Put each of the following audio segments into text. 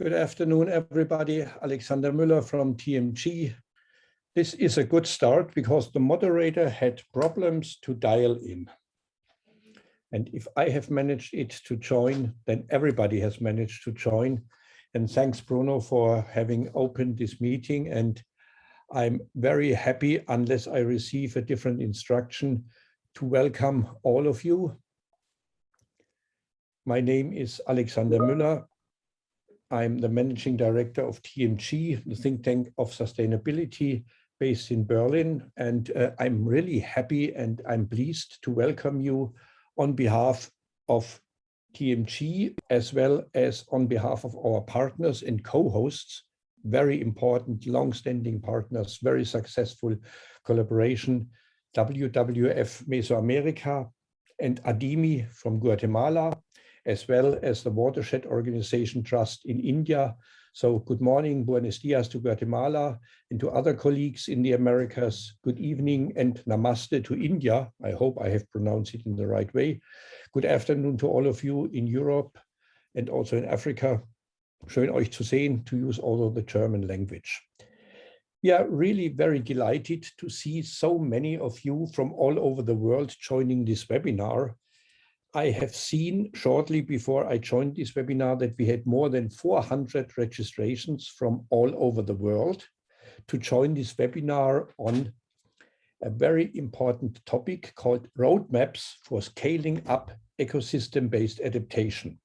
Good afternoon, everybody. Alexander Müller from TMG. This is a good start because the moderator had problems to dial in. And if I have managed it to join, then everybody has managed to join. And thanks, Bruno, for having opened this meeting. And I'm very happy, unless I receive a different instruction, to welcome all of you. My name is Alexander Müller. I'm the managing director of TMG, the think tank of sustainability based in Berlin. And I'm really happy and I'm pleased to welcome you on behalf of TMG, as well as on behalf of our partners and co-hosts, very important, long-standing partners, very successful collaboration, WWF Mesoamerica and ADIMI from Guatemala, as well as the Watershed Organization Trust in India. So good morning, buenos dias to Guatemala, and to other colleagues in the Americas. Good evening and namaste to India. I hope I have pronounced it in the right way. Good afternoon to all of you in Europe and also in Africa. Schön euch zu sehen, to use also the German language. We are really very delighted to see so many of you from all over the world joining this webinar. I have seen shortly before I joined this webinar that we had more than 400 registrations from all over the world to join this webinar on a very important topic called roadmaps for scaling up ecosystem-based adaptation.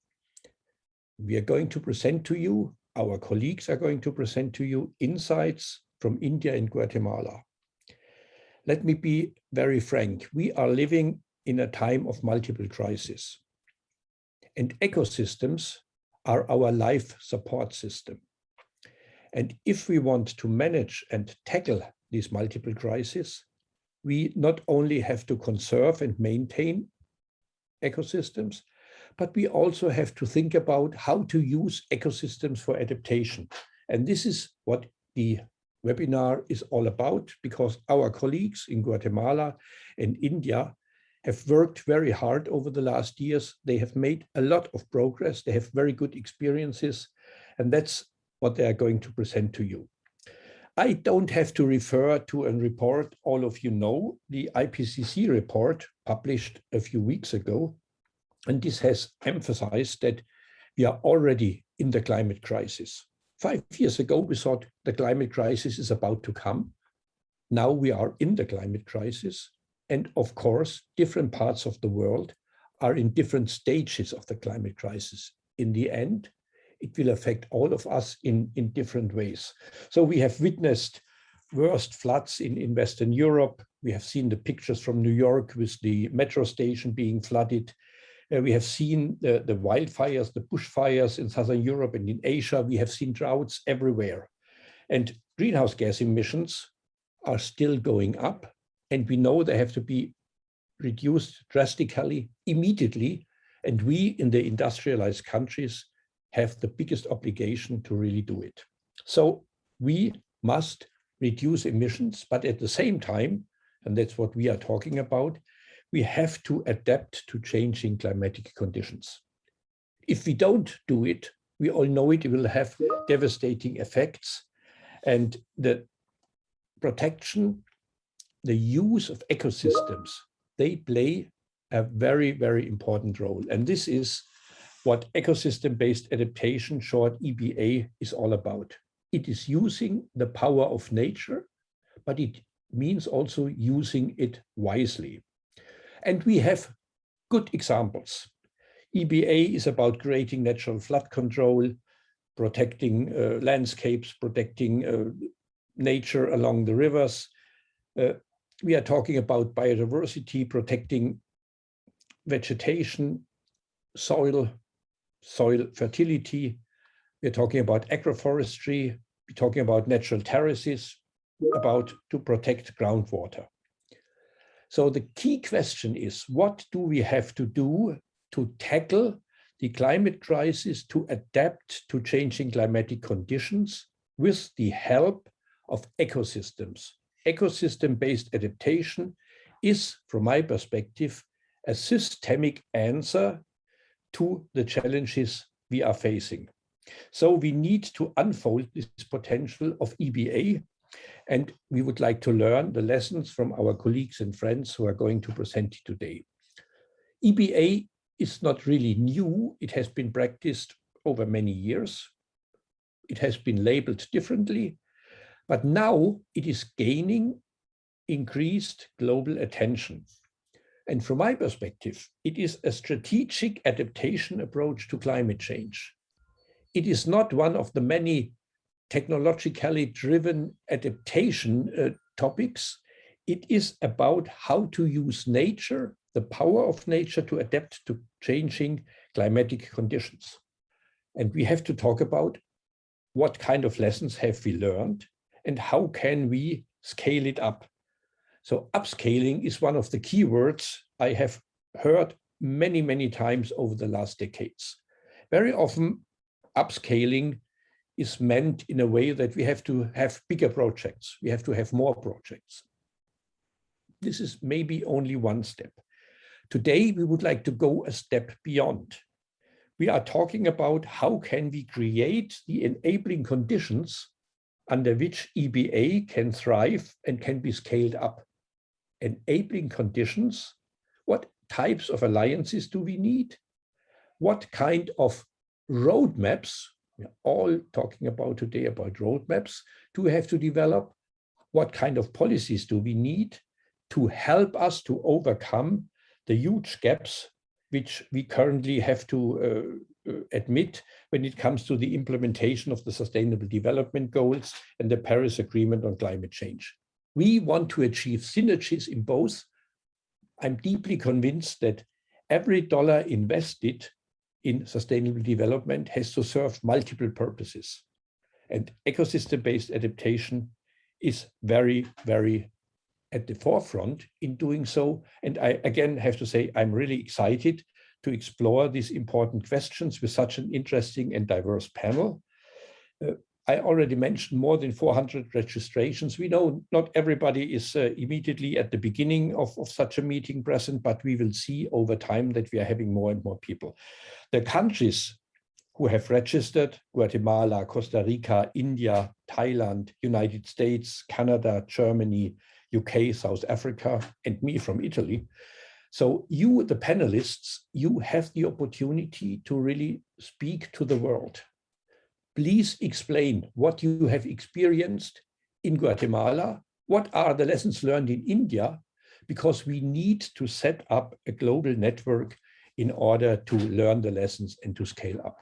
We are going to present to you, our colleagues are going to present to you insights from India and Guatemala. Let me be very frank. We are living in a time of multiple crises. And ecosystems are our life support system. And if we want to manage and tackle these multiple crises, we not only have to conserve and maintain ecosystems, but we also have to think about how to use ecosystems for adaptation. And this is what the webinar is all about, because our colleagues in Guatemala and India have worked very hard over the last years. They have made a lot of progress. They have very good experiences, and that's what they are going to present to you. I don't have to refer to a report all of you know, the IPCC report published a few weeks ago, and this has emphasized that we are already in the climate crisis. 5 years ago, we thought the climate crisis is about to come. Now we are in the climate crisis. And of course, different parts of the world are in different stages of the climate crisis. In the end, it will affect all of us in different ways. So we have witnessed worst floods in Western Europe. We have seen the pictures from New York with the metro station being flooded. We have seen the wildfires, the bushfires in Southern Europe and in Asia. We have seen droughts everywhere. And greenhouse gas emissions are still going up. And we know they have to be reduced drastically, immediately. And we in the industrialized countries have the biggest obligation to really do it. So we must reduce emissions, but at the same time, and that's what we are talking about, we have to adapt to changing climatic conditions. If we don't do it, we all know it will have devastating effects. And the protection, the use of ecosystems, they play a very, very important role. And this is what ecosystem-based adaptation, short EBA, is all about. It is using the power of nature, but it means also using it wisely. And we have good examples. EBA is about creating natural flood control, protecting landscapes, protecting nature along the rivers. We are talking about biodiversity, protecting vegetation, soil fertility. We're talking about agroforestry. We're talking about natural terraces, about to protect groundwater. So the key question is, what do we have to do to tackle the climate crisis, to adapt to changing climatic conditions with the help of ecosystems? Ecosystem-based adaptation is, from my perspective, a systemic answer to the challenges we are facing. So we need to unfold this potential of EBA, and we would like to learn the lessons from our colleagues and friends who are going to present today. EBA is not really new. It has been practiced over many years. It has been labeled differently, but now it is gaining increased global attention. And from my perspective, it is a strategic adaptation approach to climate change. It is not one of the many technologically driven adaptation topics. It is about how to use nature, the power of nature, to adapt to changing climatic conditions. And we have to talk about what kind of lessons have we learned and how can we scale it up. So upscaling is one of the key words I have heard many, many times over the last decades. Very often, upscaling is meant in a way that we have to have bigger projects. We have to have more projects. This is maybe only one step. Today, we would like to go a step beyond. We are talking about how can we create the enabling conditions under which EBA can thrive and can be scaled up. Enabling conditions, what types of alliances do we need? What kind of roadmaps, we're all talking about today about roadmaps, do we have to develop? What kind of policies do we need to help us to overcome the huge gaps which we currently have to admit when it comes to the implementation of the Sustainable Development Goals and the Paris Agreement on climate change? We want to achieve synergies in both. I'm deeply convinced that every dollar invested in sustainable development has to serve multiple purposes. And ecosystem-based adaptation is very, very at the forefront in doing so. And I again have to say, I'm really excited to explore these important questions with such an interesting and diverse panel. I already mentioned more than 400 registrations. We know not everybody is immediately at the beginning of such a meeting present, but we will see over time that we are having more and more people. The countries who have registered, Guatemala, Costa Rica, India, Thailand, United States, Canada, Germany, UK, South Africa, and me from Italy. So you, the panelists, you have the opportunity to really speak to the world. Please explain what you have experienced in Guatemala. What are the lessons learned in India? Because we need to set up a global network in order to learn the lessons and to scale up.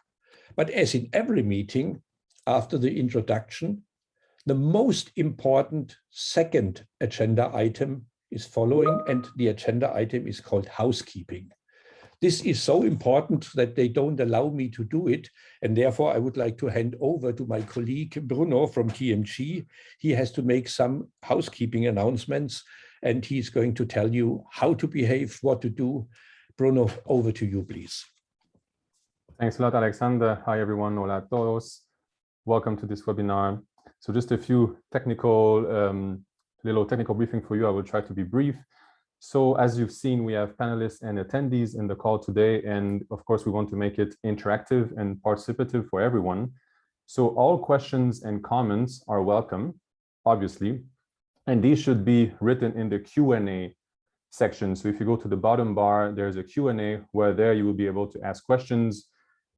But as in every meeting, after the introduction, the most important second agenda item is following, and the agenda item is called housekeeping. This is so important that they don't allow me to do it. And therefore, I would like to hand over to my colleague, Bruno from TMG. He has to make some housekeeping announcements, and he's going to tell you how to behave, what to do. Bruno, over to you, please. Thanks a lot, Alexander. Hi, everyone. Hola a todos. Welcome to this webinar. So just a few little technical briefing for you. I will try to be brief. So as you've seen, we have panelists and attendees in the call today. And of course, we want to make it interactive and participative for everyone. So all questions and comments are welcome, obviously. And these should be written in the Q&A section. So if you go to the bottom bar, there's a Q&A where there you will be able to ask questions,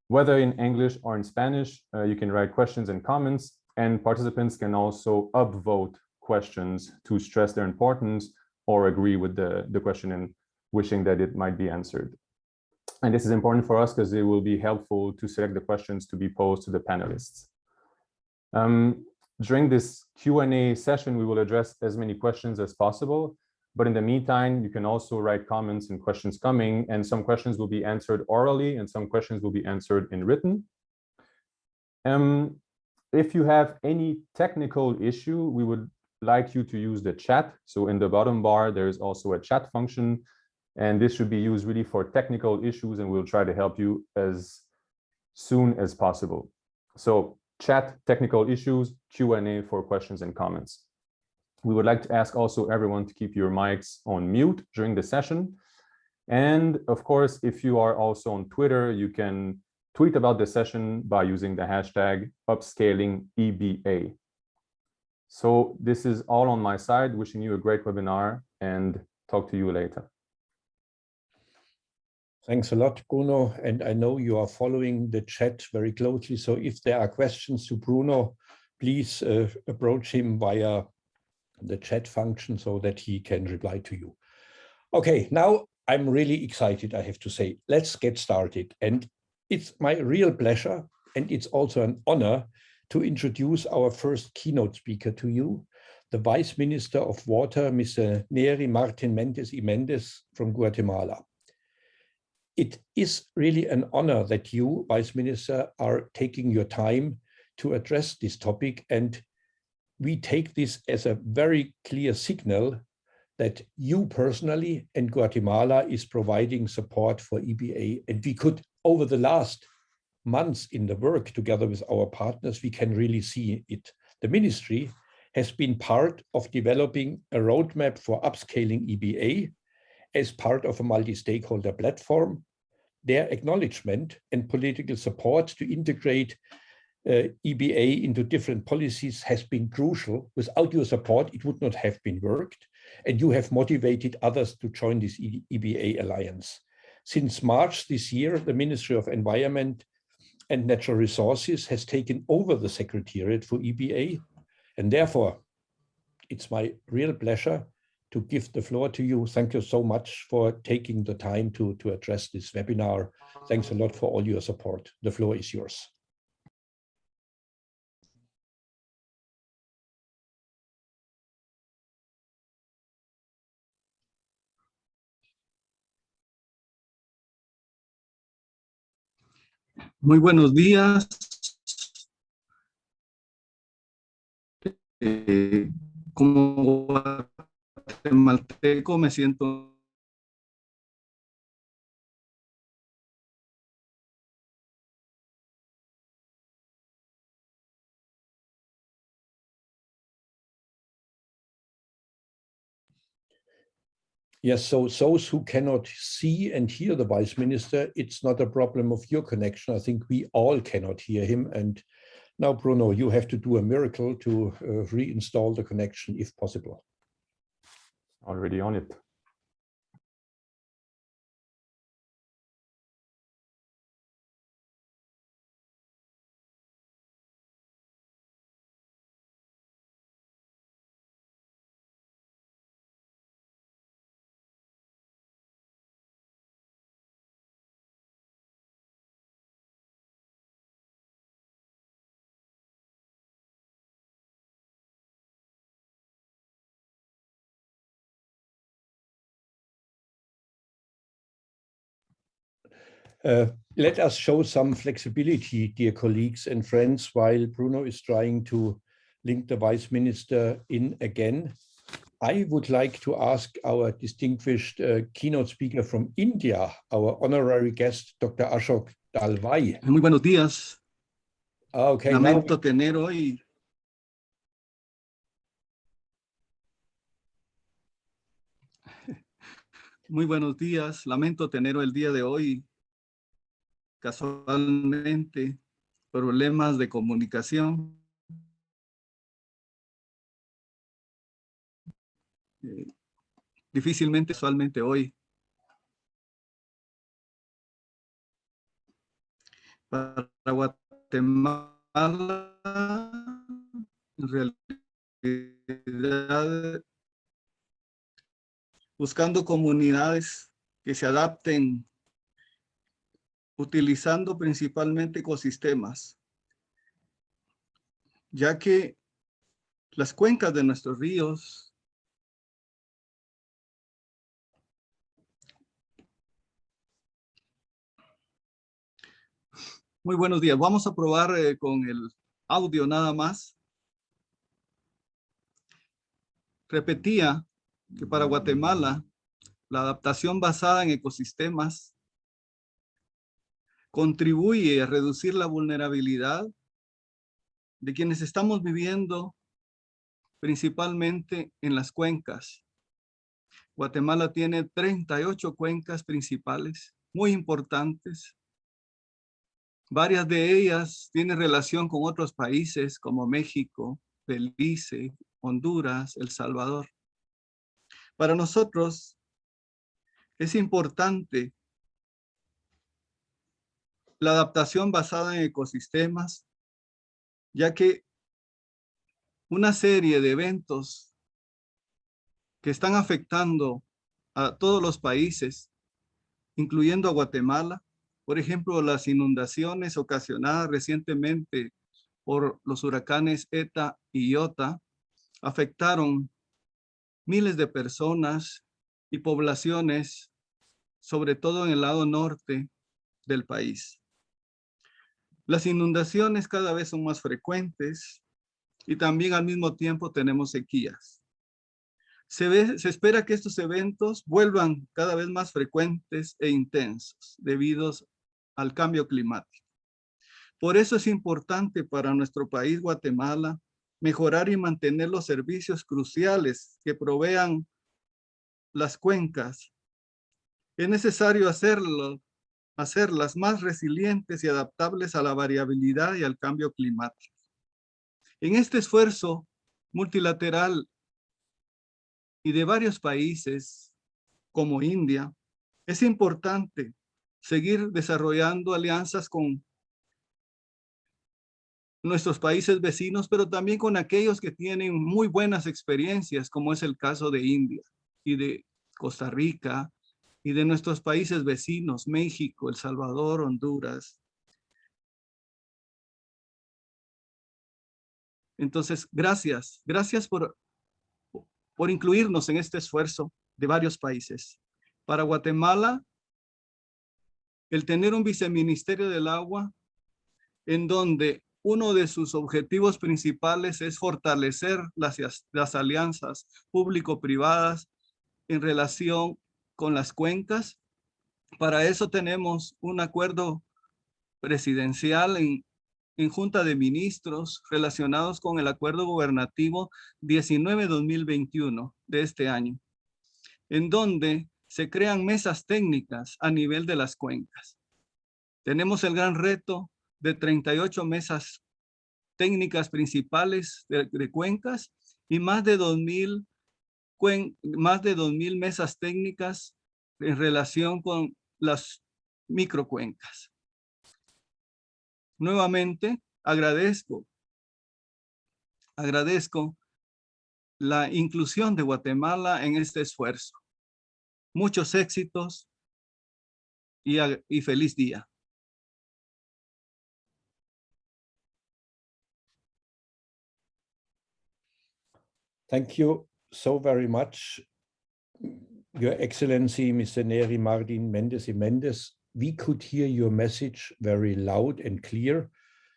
whether in English or in Spanish. You can write questions and comments, and participants can also upvote questions to stress their importance or agree with the question and wishing that it might be answered. And this is important for us because it will be helpful to select the questions to be posed to the panelists. During this Q&A session, we will address as many questions as possible. But in the meantime, you can also write comments and questions coming, and some questions will be answered orally and some questions will be answered in written. If you have any technical issue, we would like you to use the chat. So in the bottom bar, there is also a chat function, and this should be used really for technical issues, and we'll try to help you as soon as possible. So chat, technical issues, Q&A for questions and comments. We would like to ask also everyone to keep your mics on mute during the session. And of course, if you are also on Twitter, you can tweet about the session by using the hashtag upscalingEBA. So this is all on my side. Wishing you a great webinar and talk to you later. Thanks a lot, Bruno. And I know you are following the chat very closely. So if there are questions to Bruno, please approach him via the chat function so that he can reply to you. Okay, now I'm really excited, I have to say. Let's get started. And it's my real pleasure, and it's also an honor to introduce our first keynote speaker to you, the Vice Minister of Water, Mr. Neri Martin Mendes y Mendes from Guatemala. It is really an honor that you, Vice Minister, are taking your time to address this topic, and we take this as a very clear signal that you personally and Guatemala is providing support for EBA. And we could, over the last months in the work together with our partners, we can really see it. The ministry has been part of developing a roadmap for upscaling EBA as part of a multi-stakeholder platform. Their acknowledgement and political support to integrate EBA into different policies has been crucial. Without your support, it would not have been worked. And you have motivated others to join this EBA alliance. Since March this year, the Ministry of Environment and Natural Resources has taken over the Secretariat for EBA. And therefore, it's my real pleasure to give the floor to you. Thank you so much for taking the time to address this webinar. Thanks a lot for all your support. The floor is yours. Muy buenos días. Como guatemalteco me siento Yes, so those who cannot see and hear the Vice Minister, it's not a problem of your connection. I think we all cannot hear him. And now, Bruno, you have to do a miracle to reinstall the connection if possible. Already on it. Let us show some flexibility, dear colleagues and friends, while Bruno is trying to link the Vice Minister in again. I would like to ask our distinguished keynote speaker from India, our honorary guest, Dr. Ashok Dalwai. Muy buenos días. Okay, Lamento tener hoy Muy buenos días. Lamento tener el día de hoy casualmente problemas de comunicación. Difícilmente, usualmente hoy. Para Guatemala, en realidad, buscando comunidades que se adapten, utilizando principalmente ecosistemas, ya que las cuencas de nuestros ríos Muy buenos días. Vamos a probar con el audio nada más. Repetía que para Guatemala, la adaptación basada en ecosistemas contribuye a reducir la vulnerabilidad de quienes estamos viviendo principalmente en las cuencas. Guatemala tiene 38 cuencas principales, muy importantes, Varias de ellas tienen relación con otros países como México, Belice, Honduras, El Salvador. Para nosotros es importante la adaptación basada en ecosistemas, ya que una serie de eventos que están afectando a todos los países, incluyendo a Guatemala, por ejemplo, las inundaciones ocasionadas recientemente por los huracanes ETA y IOTA, afectaron miles de personas y poblaciones, sobre todo en el lado norte del país. Las inundaciones cada vez son más frecuentes y también al mismo tiempo tenemos sequías. Se espera que estos eventos vuelvan cada vez más frecuentes e intensos debido al cambio climático. Por eso es importante para nuestro país, Guatemala, mejorar y mantener los servicios cruciales que provean las cuencas. Es necesario hacerlas más resilientes y adaptables a la variabilidad y al cambio climático. En este esfuerzo multilateral y de varios países como India, es importante seguir desarrollando alianzas con nuestros países vecinos, pero también con aquellos que tienen muy buenas experiencias, como es el caso de India y de Costa Rica y de nuestros países vecinos, México, El Salvador, Honduras. Entonces, gracias por incluirnos en este esfuerzo de varios países. Para Guatemala, el tener un viceministerio del agua en donde uno de sus objetivos principales es fortalecer las alianzas público-privadas en relación con las cuencas. Para eso tenemos un acuerdo presidencial en Junta de Ministros relacionados con el Acuerdo Gubernativo 19-2021 de este año, en donde se crean mesas técnicas a nivel de las cuencas. Tenemos el gran reto de 38 mesas técnicas principales de cuencas y más de 2,000 mesas técnicas en relación con las microcuencas. Nuevamente, agradezco la inclusión de Guatemala en este esfuerzo. Muchos éxitos y feliz día. Thank you so very much, Your Excellency, Mr. Neri Mardin Mendes y Mendes. We could hear your message very loud and clear.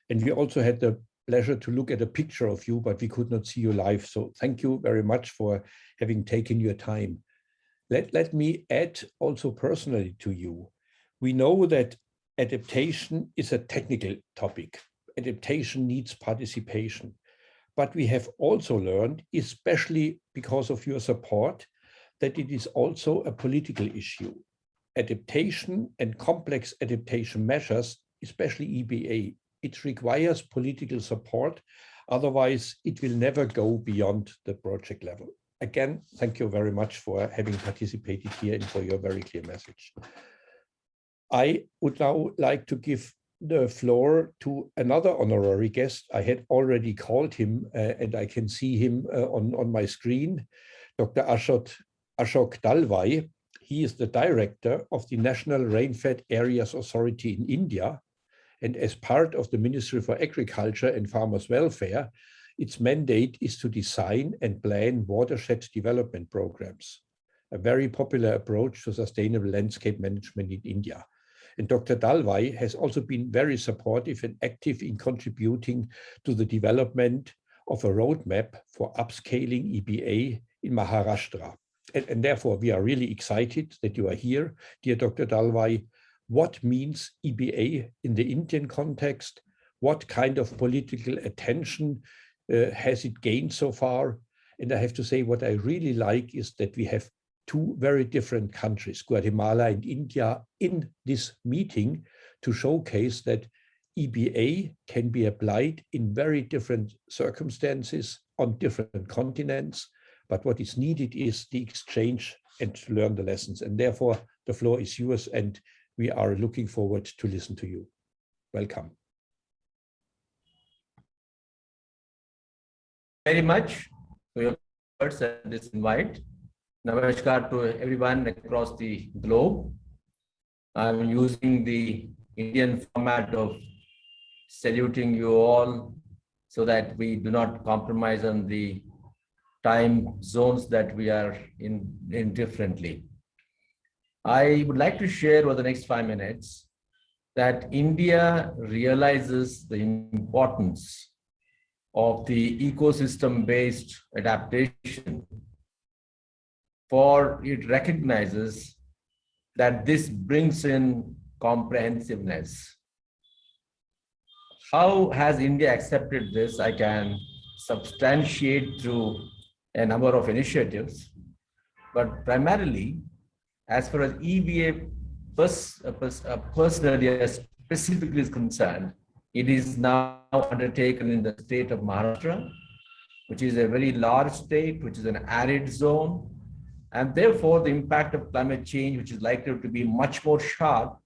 And we also had the pleasure to look at a picture of you, but we could not see you live. So thank you very much for having taken your time. Let me add also personally to you. We know that adaptation is a technical topic. Adaptation needs participation. But we have also learned, especially because of your support, that it is also a political issue. Adaptation and complex adaptation measures, especially EBA, it requires political support. Otherwise, it will never go beyond the project level. Again, thank you very much for having participated here and for your very clear message. I would now like to give the floor to another honorary guest. I had already called him and I can see him on my screen, Dr. Ashok Dalwai. He is the director of the National Rainfed Areas Authority in India. And as part of the Ministry for Agriculture and Farmers' Welfare, its mandate is to design and plan watershed development programs, a very popular approach to sustainable landscape management in India. And Dr. Dalwai has also been very supportive and active in contributing to the development of a roadmap for upscaling EBA in Maharashtra. And therefore, we are really excited that you are here, dear Dr. Dalwai. What means EBA in the Indian context? What kind of political attention has it gained so far? And I have to say, what I really like is that we have two very different countries, Guatemala and India, in this meeting to showcase that EBA can be applied in very different circumstances on different continents, but what is needed is the exchange and to learn the lessons. And therefore, the floor is yours, and we are looking forward to listen to you. Welcome. Very much for your words and this invite. Namaskar to everyone across the globe. I'm using the Indian format of saluting you all so that we do not compromise on the time zones that we are in differently. I would like to share over the next 5 minutes that India realizes the importance of the ecosystem-based adaptation, for it recognizes that this brings in comprehensiveness. How has India accepted this? I can substantiate through a number of initiatives, but primarily, as far as EBA personally specifically is concerned, it is now undertaken in the state of Maharashtra, which is a very large state, which is an arid zone, and therefore the impact of climate change, which is likely to be much more sharp.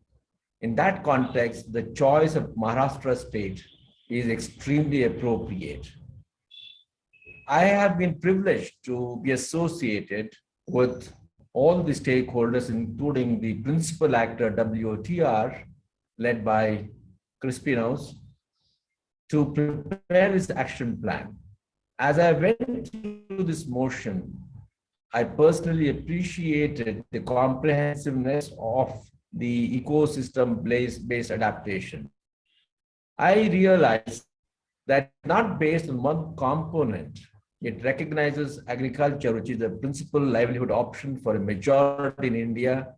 In that context, the choice of Maharashtra state is extremely appropriate. I have been privileged to be associated with all the stakeholders, including the principal actor, WOTR, led by Crispinos, to prepare this action plan. As I went through this motion, I personally appreciated the comprehensiveness of the ecosystem-based adaptation. I realized that not based on one component, it recognizes agriculture, which is the principal livelihood option for a majority in India,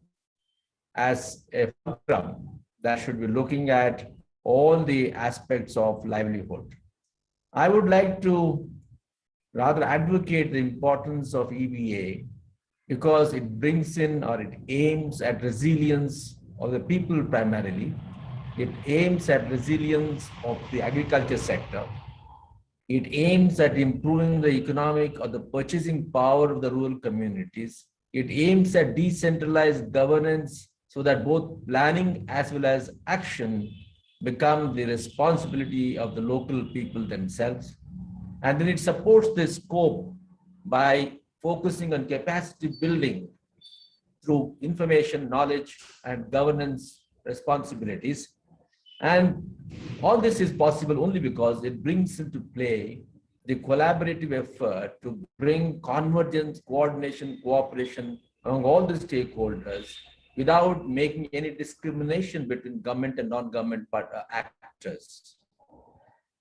as a program that should be looking at all the aspects of livelihood. I would like to rather advocate the importance of EBA because it brings in, or it aims at resilience of the people primarily. It aims at resilience of the agriculture sector. It aims at improving the economic or the purchasing power of the rural communities. It aims at decentralized governance so that both planning as well as action become the responsibility of the local people themselves. And then it supports this scope by focusing on capacity building through information, knowledge, and governance responsibilities. And all this is possible only because it brings into play the collaborative effort to bring convergence, coordination, cooperation among all the stakeholders without making any discrimination between government and non-government actors.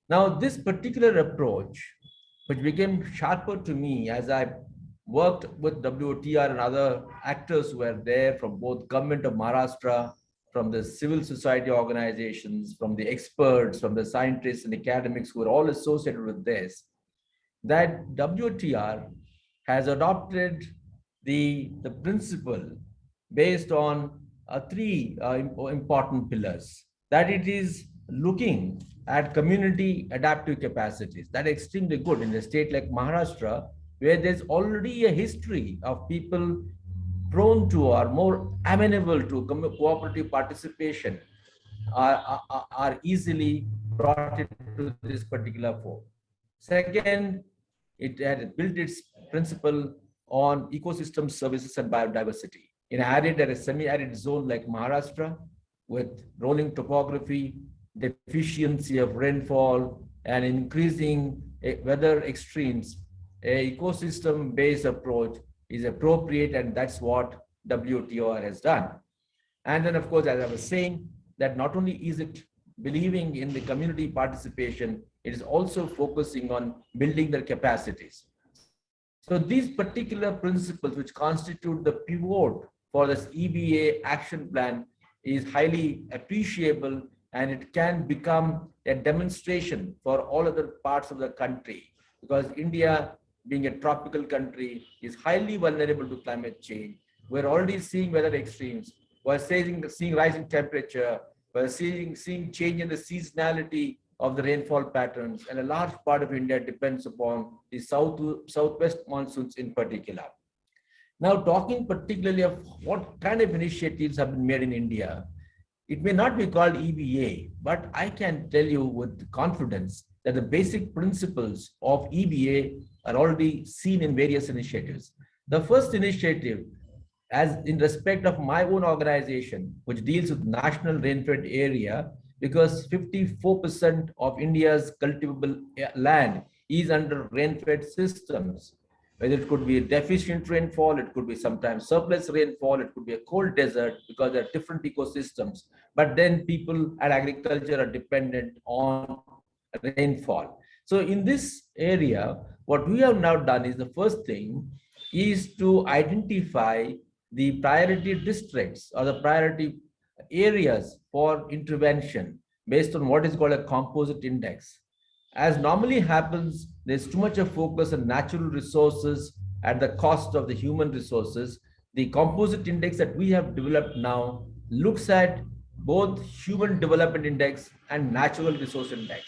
Now, this particular approach, which became sharper to me as I worked with WOTR and other actors who were there from both government of Maharashtra, from the civil society organizations, from the experts, from the scientists and academics who are all associated with this, that WOTR has adopted the principle based on three important pillars, that it is looking at community adaptive capacities. That is extremely good in a state like Maharashtra, where there's already a history of people prone to or more amenable to cooperative participation are easily brought into this particular form. Second, it had built its principle on ecosystem services and biodiversity. In arid and a semi-arid zone like Maharashtra, with rolling topography, deficiency of rainfall, and increasing weather extremes, an ecosystem-based approach is appropriate, and that's what WOTR has done. And then, of course, as I was saying, that not only is it believing in the community participation, it is also focusing on building their capacities. So these particular principles, which constitute the pivot for this EBA action plan, is highly appreciable, and it can become a demonstration for all other parts of the country, because India, being a tropical country, is highly vulnerable to climate change. We're already seeing weather extremes. We're seeing rising temperature. We're seeing change in the seasonality of the rainfall patterns, and a large part of India depends upon the southwest monsoons in particular. Now, talking particularly of what kind of initiatives have been made in India, it may not be called EBA, but I can tell you with confidence that the basic principles of EBA are already seen in various initiatives. The first initiative, as in respect of my own organization, which deals with national rainfed area, because 54% of India's cultivable land is under rainfed systems. Whether it could be a deficient rainfall, it could be sometimes surplus rainfall, it could be a cold desert, because there are different ecosystems. But then people and agriculture are dependent on rainfall. So in this area, what we have now done is the first thing is to identify the priority districts or the priority areas for intervention based on what is called a composite index. As normally happens, there's too much of focus on natural resources at the cost of the human resources. The composite index that we have developed now looks at both human development index and natural resource index.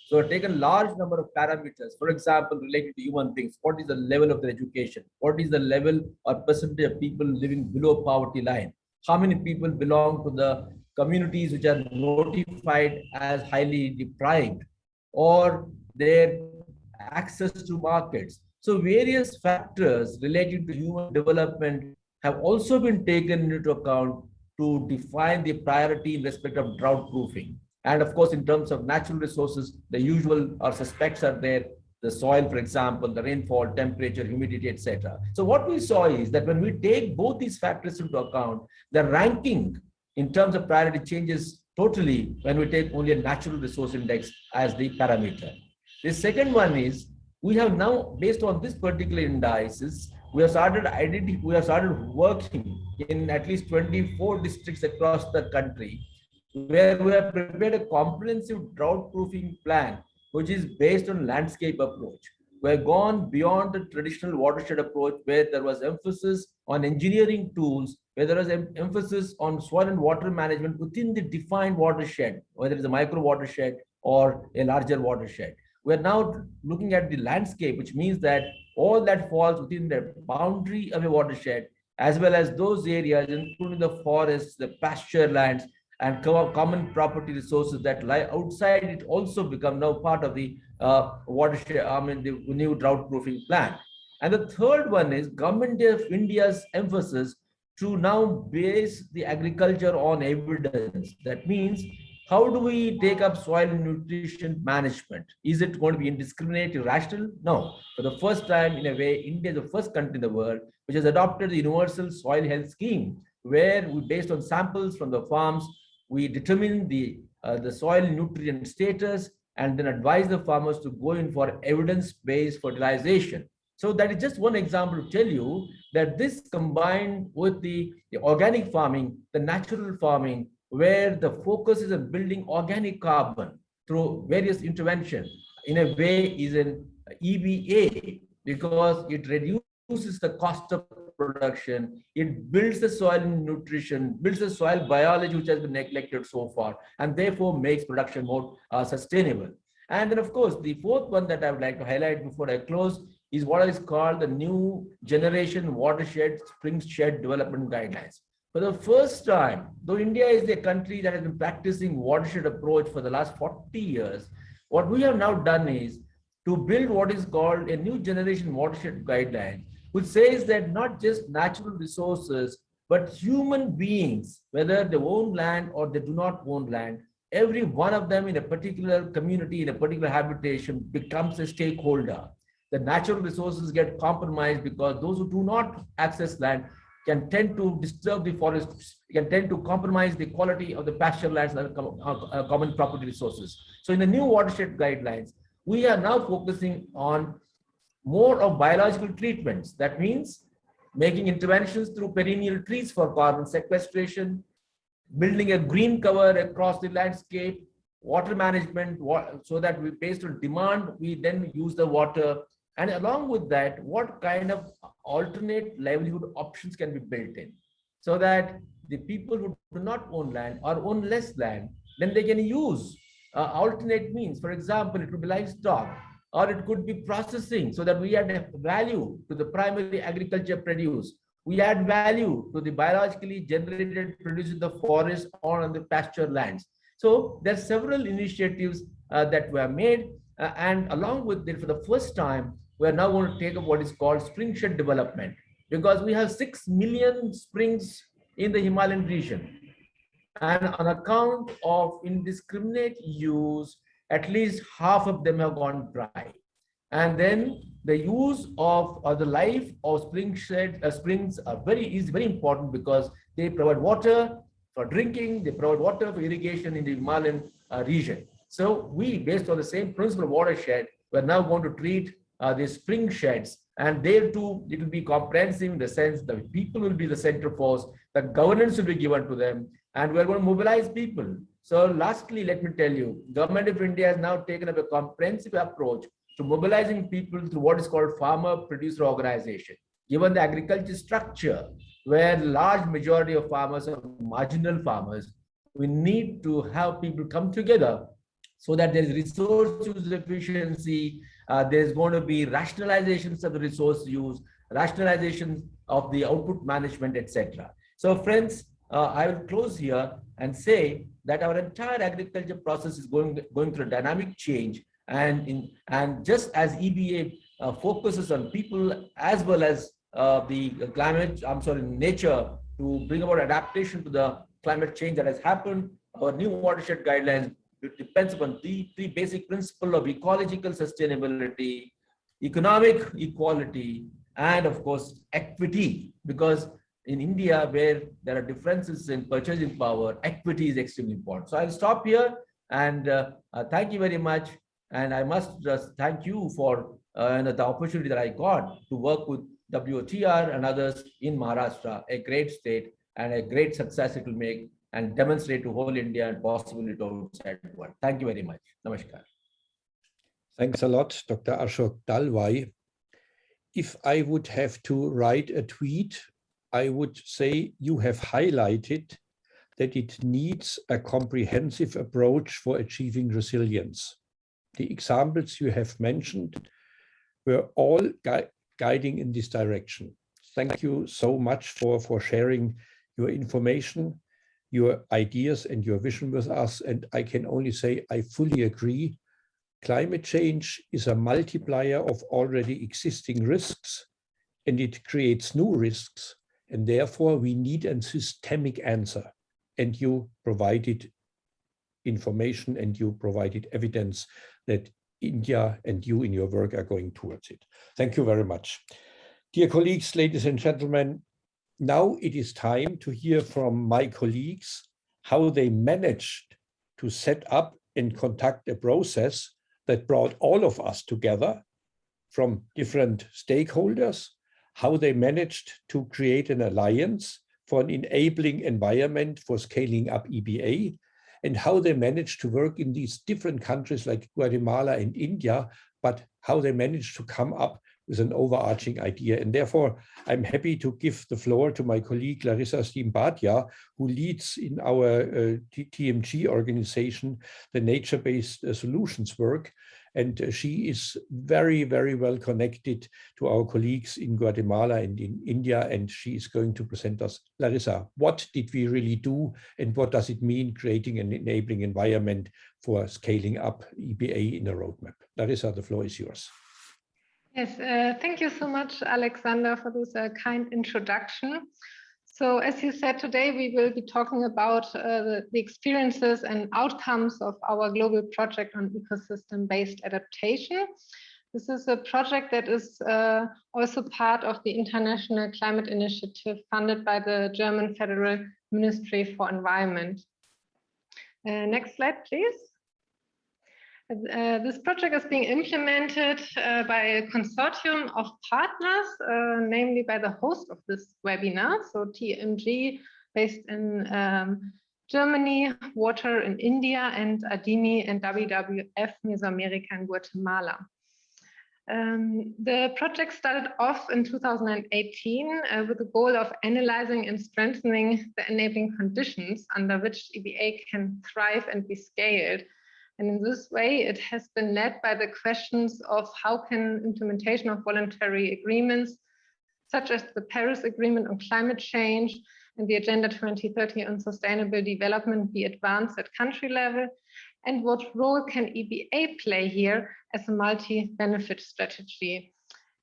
So take a large number of parameters, for example, related to human beings. What is the level of their education? What is the level or percentage of people living below poverty line? How many people belong to the communities which are notified as highly deprived, or their access to markets? So various factors related to human development have also been taken into account to define the priority in respect of drought proofing. And of course, in terms of natural resources, the usual or suspects are there. The soil, for example, the rainfall, temperature, humidity, etc. So what we saw is that when we take both these factors into account, the ranking in terms of priority changes totally when we take only a natural resource index as the parameter. The second one is, we have now, based on this particular indices, we have started working in at least 24 districts across the country, where we have prepared a comprehensive drought proofing plan, which is based on landscape approach. We have gone beyond the traditional watershed approach, where there was emphasis on engineering tools, where there was emphasis on soil and water management within the defined watershed, whether it's a micro watershed or a larger watershed. We're now looking at the landscape, which means that all that falls within the boundary of a watershed, as well as those areas, including the forests, the pasture lands, and common property resources that lie outside it, also become now part of the watershed, the new drought proofing plan. And the third one is Government of India's emphasis to now base the agriculture on evidence. That means, how do we take up soil and nutrition management? Is it going to be indiscriminate, irrational? No. For the first time, in a way, India is the first country in the world which has adopted the universal soil health scheme, where we, based on samples from the farms, we determine the soil nutrient status and then advise the farmers to go in for evidence-based fertilization. So that is just one example to tell you that this, combined with the organic farming, the natural farming, where the focus is on building organic carbon through various interventions, in a way is an EBA, because it reduces the cost of production, it builds the soil nutrition, builds the soil biology, which has been neglected so far, and therefore makes production more sustainable. And then, of course, the fourth one that I would like to highlight before I close is what is called the New Generation Watershed Springshed Development Guidelines. For the first time, though India is a country that has been practicing watershed approach for the last 40 years, what we have now done is to build what is called a New Generation Watershed Guideline, which says that not just natural resources, but human beings, whether they own land or they do not own land, every one of them in a particular community, in a particular habitation, becomes a stakeholder. The natural resources get compromised because those who do not access land can tend to disturb the forests, can tend to compromise the quality of the pasture lands and common property resources. So in the new watershed guidelines, we are now focusing on more of biological treatments. That means making interventions through perennial trees for carbon sequestration, building a green cover across the landscape, water management, so that we, based on demand, we then use the water. And along with that, what kind of alternate livelihood options can be built in? so that the people who do not own land or own less land, then they can use alternate means. For example, it could be livestock, or it could be processing, so that we add value to the primary agriculture produce. We add value to the biologically generated produce in the forest or on the pasture lands. So there are several initiatives that were made, and along with it, for the first time, we are now going to take up what is called spring shed development, because we have 6 million springs in the Himalayan region. And on account of indiscriminate use, at least half of them have gone dry. And then the use of or the life of springs are very important, because they provide water for drinking, they provide water for irrigation in the Himalayan region. So we, based on the same principle of watershed, we're now going to treat the spring sheds, and there too it will be comprehensive in the sense that people will be the center force, the governance will be given to them, and we're going to mobilize people. So lastly, let me tell you, Government of India has now taken up a comprehensive approach to mobilizing people through what is called farmer-producer organization. Given the agriculture structure, where large majority of farmers are marginal farmers, we need to have people come together so that there is resource use efficiency, there's going to be rationalizations of the resource use, rationalization of the output management, etc. So friends, I will close here and say that our entire agriculture process is going through a dynamic change, and just as EBA focuses on people as well as nature, to bring about adaptation to the climate change that has happened, our new watershed guidelines, it depends upon the three basic principles of ecological sustainability, economic equality, and of course equity, because in India, where there are differences in purchasing power, equity is extremely important. So I'll stop here, and thank you very much. And I must just thank you for the opportunity that I got to work with WOTR and others in Maharashtra, a great state and a great success it will make and demonstrate to whole India and possibly to outside the world. Thank you very much. Namaskar. Thanks a lot, Dr. Ashok Dalwai. If I would have to write a tweet, I would say you have highlighted that it needs a comprehensive approach for achieving resilience. The examples you have mentioned were all guiding in this direction. Thank you so much for sharing your information, your ideas and your vision with us. And I can only say I fully agree. Climate change is a multiplier of already existing risks, and it creates new risks. And therefore, we need a systemic answer. And you provided information and you provided evidence that India and you in your work are going towards it. Thank you very much. Dear colleagues, ladies and gentlemen, now it is time to hear from my colleagues how they managed to set up and conduct a process that brought all of us together from different stakeholders, how they managed to create an alliance for an enabling environment for scaling up EBA, and how they managed to work in these different countries like Guatemala and India, but how they managed to come up with an overarching idea. And therefore, I'm happy to give the floor to my colleague Larissa Steam-Bhatia, who leads in our TMG organization, the nature-based solutions work. And she is very, very well connected to our colleagues in Guatemala and in India, and she is going to present us. Larissa, what did we really do, and what does it mean creating an enabling environment for scaling up EBA in a roadmap? Larissa, the floor is yours. Yes, thank you so much, Alexander, for this kind introduction. So as you said, today we will be talking about the experiences and outcomes of our global project on ecosystem-based adaptation. This is a project that is also part of the International Climate Initiative funded by the German Federal Ministry for Environment. Next slide, please. This project is being implemented by a consortium of partners, namely by the host of this webinar, so TMG based in Germany, WOTR in India, and ADIMI and WWF Mesoamerica and Guatemala. The project started off in 2018 with the goal of analyzing and strengthening the enabling conditions under which EBA can thrive and be scaled. And in this way, it has been led by the questions of how can implementation of voluntary agreements, such as the Paris Agreement on Climate Change and the Agenda 2030 on Sustainable Development, be advanced at country level, and what role can EBA play here as a multi-benefit strategy.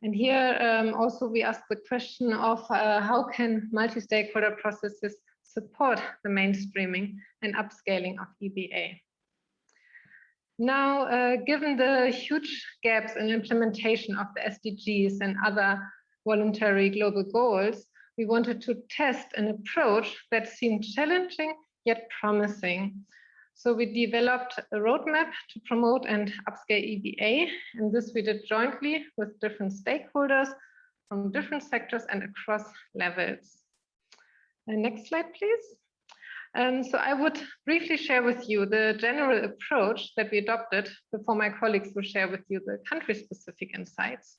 And here also we ask the question of how can multi-stakeholder processes support the mainstreaming and upscaling of EBA. Now, given the huge gaps in implementation of the SDGs and other voluntary global goals, we wanted to test an approach that seemed challenging yet promising. So we developed a roadmap to promote and upscale EBA, and this we did jointly with different stakeholders from different sectors and across levels. Next slide, please. So I would briefly share with you the general approach that we adopted before my colleagues will share with you the country-specific insights.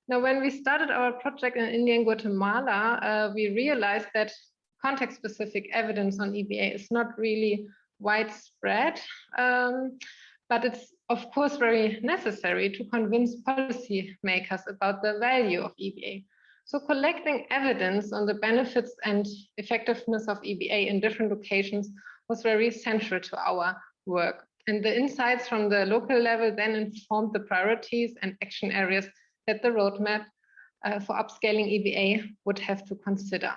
Now, when we started our project in India and Guatemala, we realized that context-specific evidence on EBA is not really widespread, but it's of course very necessary to convince policymakers about the value of EBA. So collecting evidence on the benefits and effectiveness of EBA in different locations was very central to our work. And the insights from the local level then informed the priorities and action areas that the roadmap for upscaling EBA would have to consider.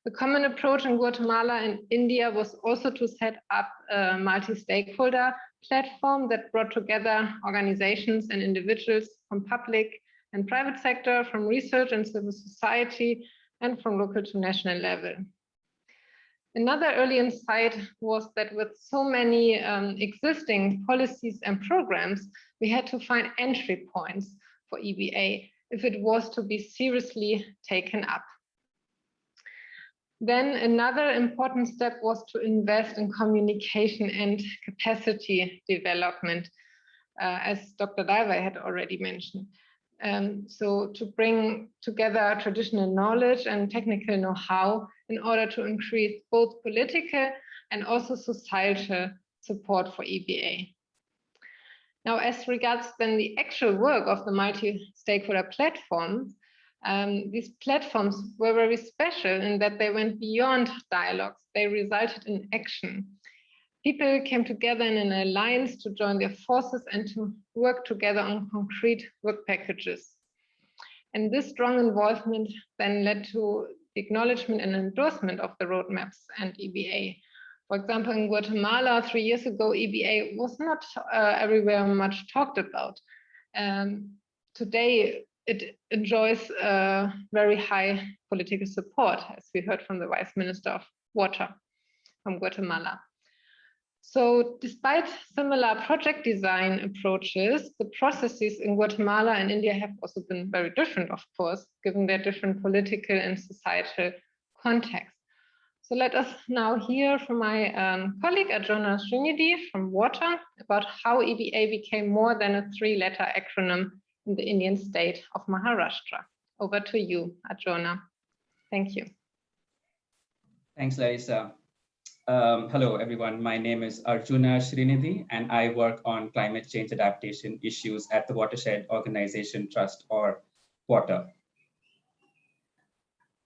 The common approach in Guatemala and India was also to set up a multi-stakeholder platform that brought together organizations and individuals from public and private sector, from research and civil society, and from local to national level. Another early insight was that with so many existing policies and programs, we had to find entry points for EBA if it was to be seriously taken up. Then another important step was to invest in communication and capacity development, as Dr. Dalwey had already mentioned. So to bring together traditional knowledge and technical know-how in order to increase both political and also societal support for EBA. Now, as regards then the actual work of the multi-stakeholder platform, these platforms were very special in that they went beyond dialogues. They resulted in action. People came together in an alliance to join their forces and to work together on concrete work packages. And this strong involvement then led to the acknowledgement and endorsement of the roadmaps and EBA. For example, in Guatemala 3 years ago, EBA was not everywhere much talked about. Today, it enjoys very high political support, as we heard from the Vice Minister of Water from Guatemala. So despite similar project design approaches, the processes in Guatemala and India have also been very different, of course, given their different political and societal context. So let us now hear from my colleague Arjuna Srinidhi from Water about how EBA became more than a 3-letter acronym in the Indian state of Maharashtra. Over to you, Arjuna. Thank you. Thanks, Larissa. Hello, everyone. My name is Arjuna Srinidhi, and I work on climate change adaptation issues at the Watershed Organization Trust, or WOTR.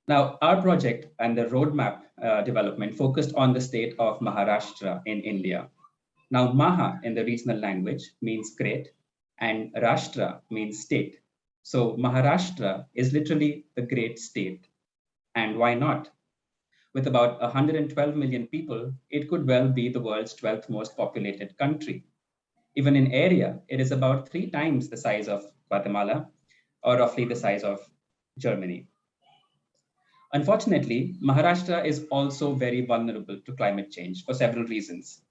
Now, our project and the roadmap development focused on the state of Maharashtra in India. Now, Maha in the regional language means great, and Rashtra means state. So Maharashtra is literally the great state. And why not? With about 112 million people, it could well be the world's 12th most populated country. Even in area, it is about 3 times the size of Guatemala, or roughly the size of Germany. Unfortunately, Maharashtra is also very vulnerable to climate change for several reasons.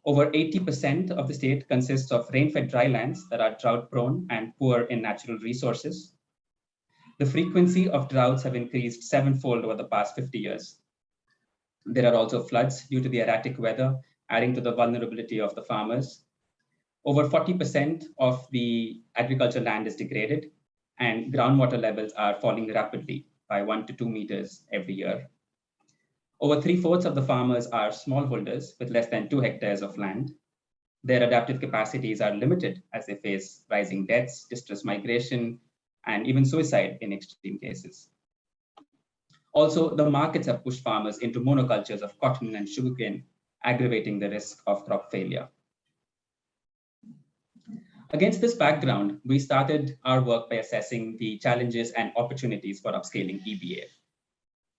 Over 80% of the state consists of rain-fed drylands that are drought-prone and poor in natural resources. The frequency of droughts have increased 7-fold over the past 50 years. There are also floods due to the erratic weather, adding to the vulnerability of the farmers. Over 40% of the agricultural land is degraded, and groundwater levels are falling rapidly by 1 to 2 meters every year. Over 3/4 of the farmers are smallholders with less than 2 hectares of land. Their adaptive capacities are limited as they face rising deaths, distress migration, and even suicide in extreme cases. Also, the markets have pushed farmers into monocultures of cotton and sugarcane, aggravating the risk of crop failure. Against this background, we started our work by assessing the challenges and opportunities for upscaling EBA.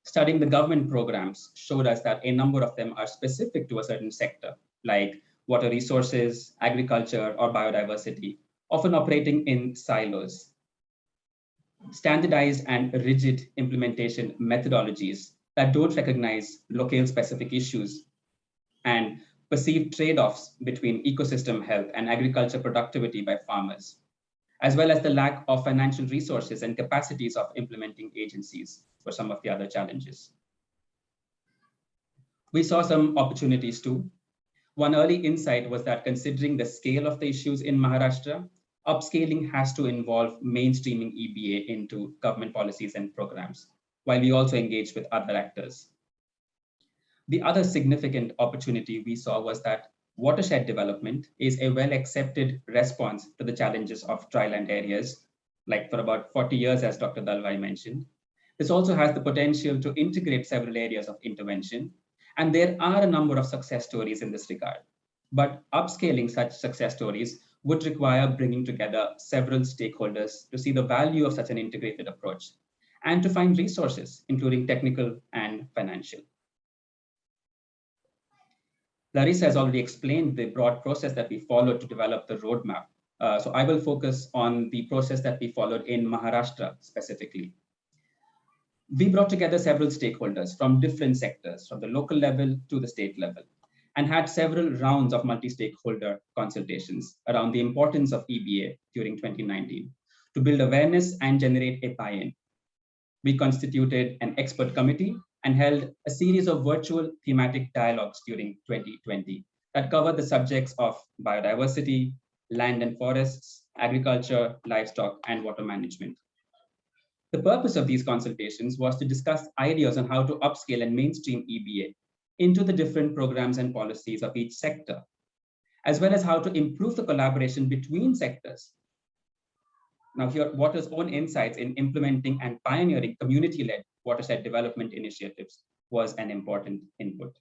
Studying the government programs showed us that a number of them are specific to a certain sector, like water resources, agriculture, or biodiversity, often operating in silos. Standardized and rigid implementation methodologies that don't recognize locale specific issues and perceived trade-offs between ecosystem health and agriculture productivity by farmers, as well as the lack of financial resources and capacities of implementing agencies for some of the other challenges. We saw some opportunities too. One early insight was that considering the scale of the issues in Maharashtra, upscaling has to involve mainstreaming EBA into government policies and programs, while we also engaged with other actors. The other significant opportunity we saw was that watershed development is a well-accepted response to the challenges of dryland areas, like for about 40 years, as Dr. Dalwai mentioned. This also has the potential to integrate several areas of intervention, and there are a number of success stories in this regard. But upscaling such success stories would require bringing together several stakeholders to see the value of such an integrated approach and to find resources, including technical and financial. Larissa has already explained the broad process that we followed to develop the roadmap. So I will focus on the process that we followed in Maharashtra specifically. We brought together several stakeholders from different sectors, from the local level to the state level, and had several rounds of multi-stakeholder consultations around the importance of EBA during 2019 to build awareness and generate a buy-in. We constituted an expert committee and held a series of virtual thematic dialogues during 2020 that covered the subjects of biodiversity, land and forests, agriculture, livestock, and water management. The purpose of these consultations was to discuss ideas on how to upscale and mainstream EBA into the different programs and policies of each sector, as well as how to improve the collaboration between sectors. Now here, Water's own insights in implementing and pioneering community-led watershed development initiatives was an important input.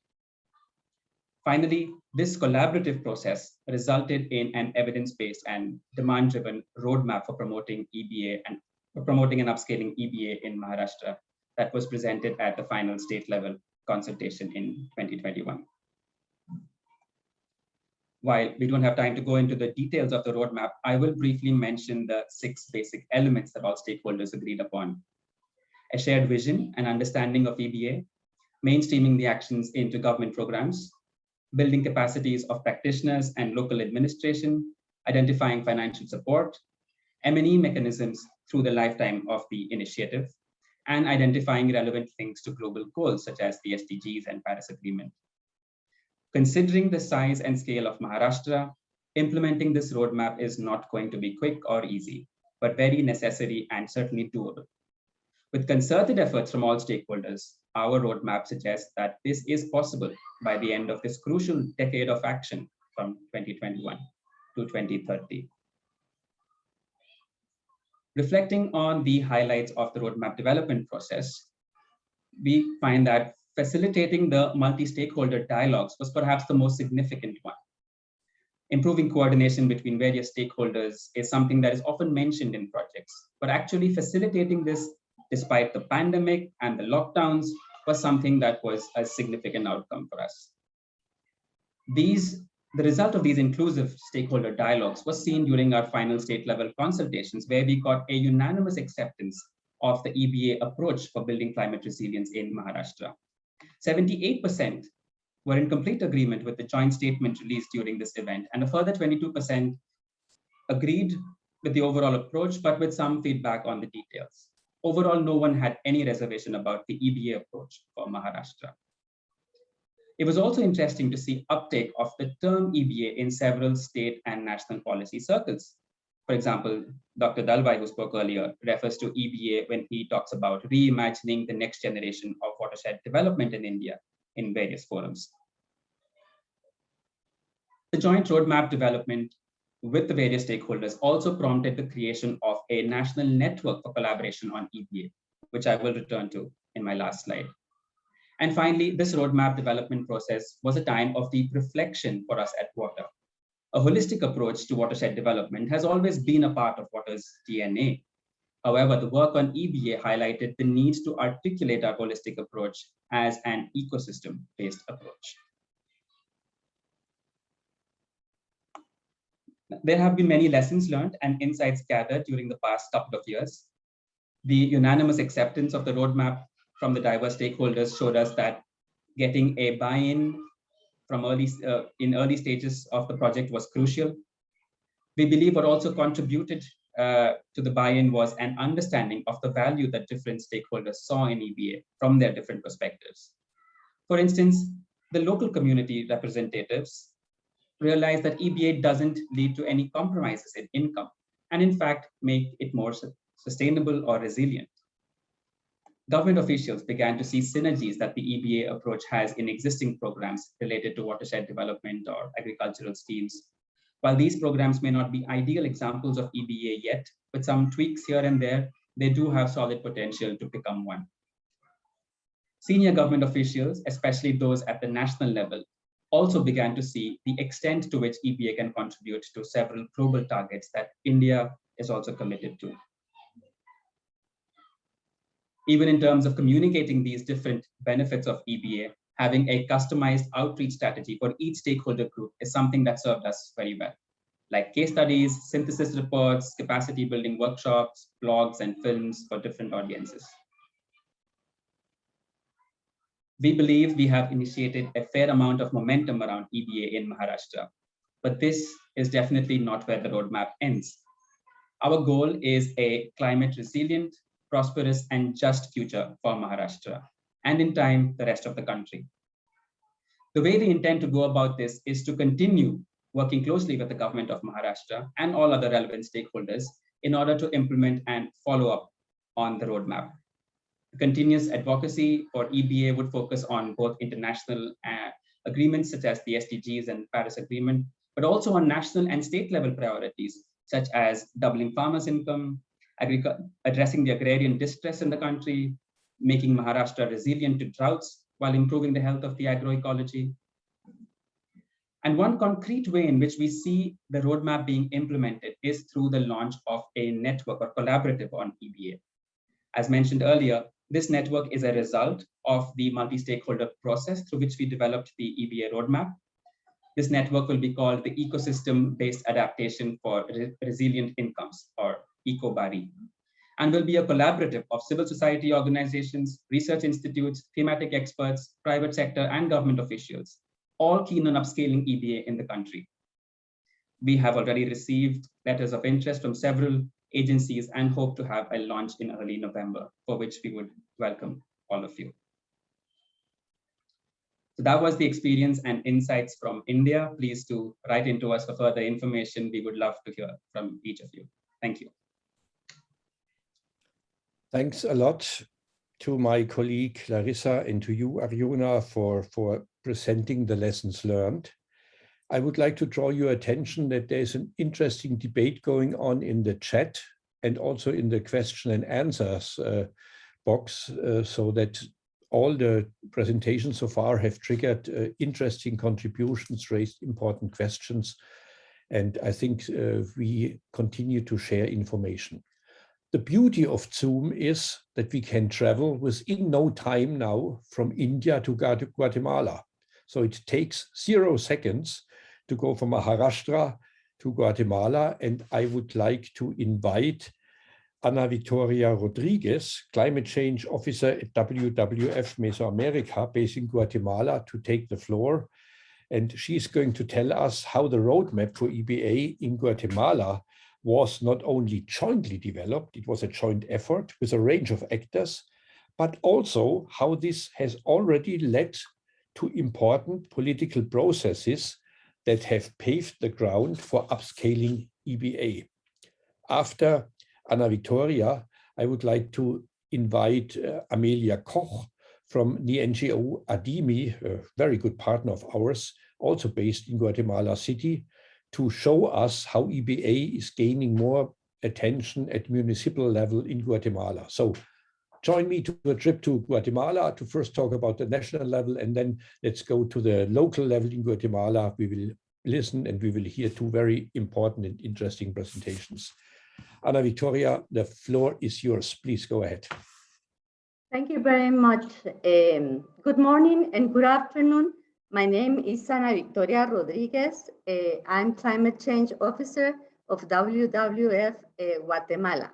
Finally, this collaborative process resulted in an evidence-based and demand-driven roadmap for promoting EBA and promoting and upscaling EBA in Maharashtra that was presented at the final state level consultation in 2021. While we don't have time to go into the details of the roadmap, I will briefly mention the 6 basic elements that all stakeholders agreed upon. A shared vision and understanding of EBA, mainstreaming the actions into government programs, building capacities of practitioners and local administration, identifying financial support, M&E mechanisms through the lifetime of the initiative, and identifying relevant links to global goals such as the SDGs and Paris Agreement. Considering the size and scale of Maharashtra, implementing this roadmap is not going to be quick or easy, but very necessary and certainly doable. With concerted efforts from all stakeholders, our roadmap suggests that this is possible by the end of this crucial decade of action from 2021 to 2030. Reflecting on the highlights of the roadmap development process, we find that facilitating the multi-stakeholder dialogues was perhaps the most significant one. Improving coordination between various stakeholders is something that is often mentioned in projects, but actually facilitating this despite the pandemic and the lockdowns was something that was a significant outcome for us. The result of these inclusive stakeholder dialogues was seen during our final state level consultations, where we got a unanimous acceptance of the EBA approach for building climate resilience in Maharashtra. 78% were in complete agreement with the joint statement released during this event, and a further 22% agreed with the overall approach, but with some feedback on the details. Overall, no one had any reservation about the EBA approach for Maharashtra. It was also interesting to see uptake of the term EBA in several state and national policy circles. For example, Dr. Dalwai, who spoke earlier, refers to EBA when he talks about reimagining the next generation of watershed development in India in various forums. The joint roadmap development with the various stakeholders also prompted the creation of a national network for collaboration on EBA, which I will return to in my last slide. And finally, this roadmap development process was a time of deep reflection for us at WOTR. A holistic approach to watershed development has always been a part of WOTR's DNA. However, the work on EBA highlighted the need to articulate our holistic approach as an ecosystem-based approach. There have been many lessons learned and insights gathered during the past couple of years. The unanimous acceptance of the roadmap from the diverse stakeholders showed us that getting a buy-in from early stages of the project was crucial. We believe what also contributed to the buy-in was an understanding of the value that different stakeholders saw in EBA from their different perspectives. For instance, the local community representatives realized that EBA doesn't lead to any compromises in income, and in fact, make it more sustainable or resilient. Government officials began to see synergies that the EBA approach has in existing programs related to watershed development or agricultural schemes. While these programs may not be ideal examples of EBA yet, with some tweaks here and there, they do have solid potential to become one. Senior government officials, especially those at the national level, also began to see the extent to which EBA can contribute to several global targets that India is also committed to. Even in terms of communicating these different benefits of EBA, having a customized outreach strategy for each stakeholder group is something that served us very well, like case studies, synthesis reports, capacity building workshops, blogs, and films for different audiences. We believe we have initiated a fair amount of momentum around EBA in Maharashtra, but this is definitely not where the roadmap ends. Our goal is a climate resilient, prosperous, and just future for Maharashtra, and in time, the rest of the country. The way we intend to go about this is to continue working closely with the government of Maharashtra and all other relevant stakeholders in order to implement and follow up on the roadmap. Continuous advocacy for EBA would focus on both international agreements such as the SDGs and Paris Agreement, but also on national and state level priorities such as doubling farmers' income, addressing the agrarian distress in the country, making Maharashtra resilient to droughts while improving the health of the agroecology. And one concrete way in which we see the roadmap being implemented is through the launch of a network or collaborative on EBA. As mentioned earlier, this network is a result of the multi-stakeholder process through which we developed the EBA roadmap. This network will be called the Ecosystem-based Adaptation for Resilient Incomes, or ECOBARI, and will be a collaborative of civil society organizations, research institutes, thematic experts, private sector, and government officials, all keen on upscaling EBA in the country. We have already received letters of interest from several agencies and hope to have a launch in early November, for which we would welcome all of you. So that was the experience and insights from India. Please do write into us for further information. We would love to hear from each of you. Thank you. Thanks a lot to my colleague Larissa and to you, Arjuna, for presenting the lessons learned. I would like to draw your attention that there's an interesting debate going on in the chat and also in the question and answers box, so that all the presentations so far have triggered interesting contributions, raised important questions, and I think we continue to share information. The beauty of Zoom is that we can travel within no time now from India to Guatemala. So it takes 0 seconds to go from Maharashtra to Guatemala, and I would like to invite Ana Victoria Rodriguez, Climate Change Officer at WWF Mesoamerica, based in Guatemala, to take the floor. And she's going to tell us how the roadmap for EBA in Guatemala was not only jointly developed, it was a joint effort with a range of actors, but also how this has already led to important political processes that have paved the ground for upscaling EBA. After Ana Victoria, I would like to invite Amelia Koch from the NGO ADIMI, a very good partner of ours, also based in Guatemala City, to show us how EBA is gaining more attention at municipal level in Guatemala. So join me to a trip to Guatemala to first talk about the national level, and then let's go to the local level in Guatemala. We will listen and we will hear two very important and interesting presentations. Ana Victoria, the floor is yours. Please go ahead. Thank you very much. Good morning and good afternoon. My name is Ana Victoria Rodriguez. I'm Climate Change Officer of WWF Guatemala.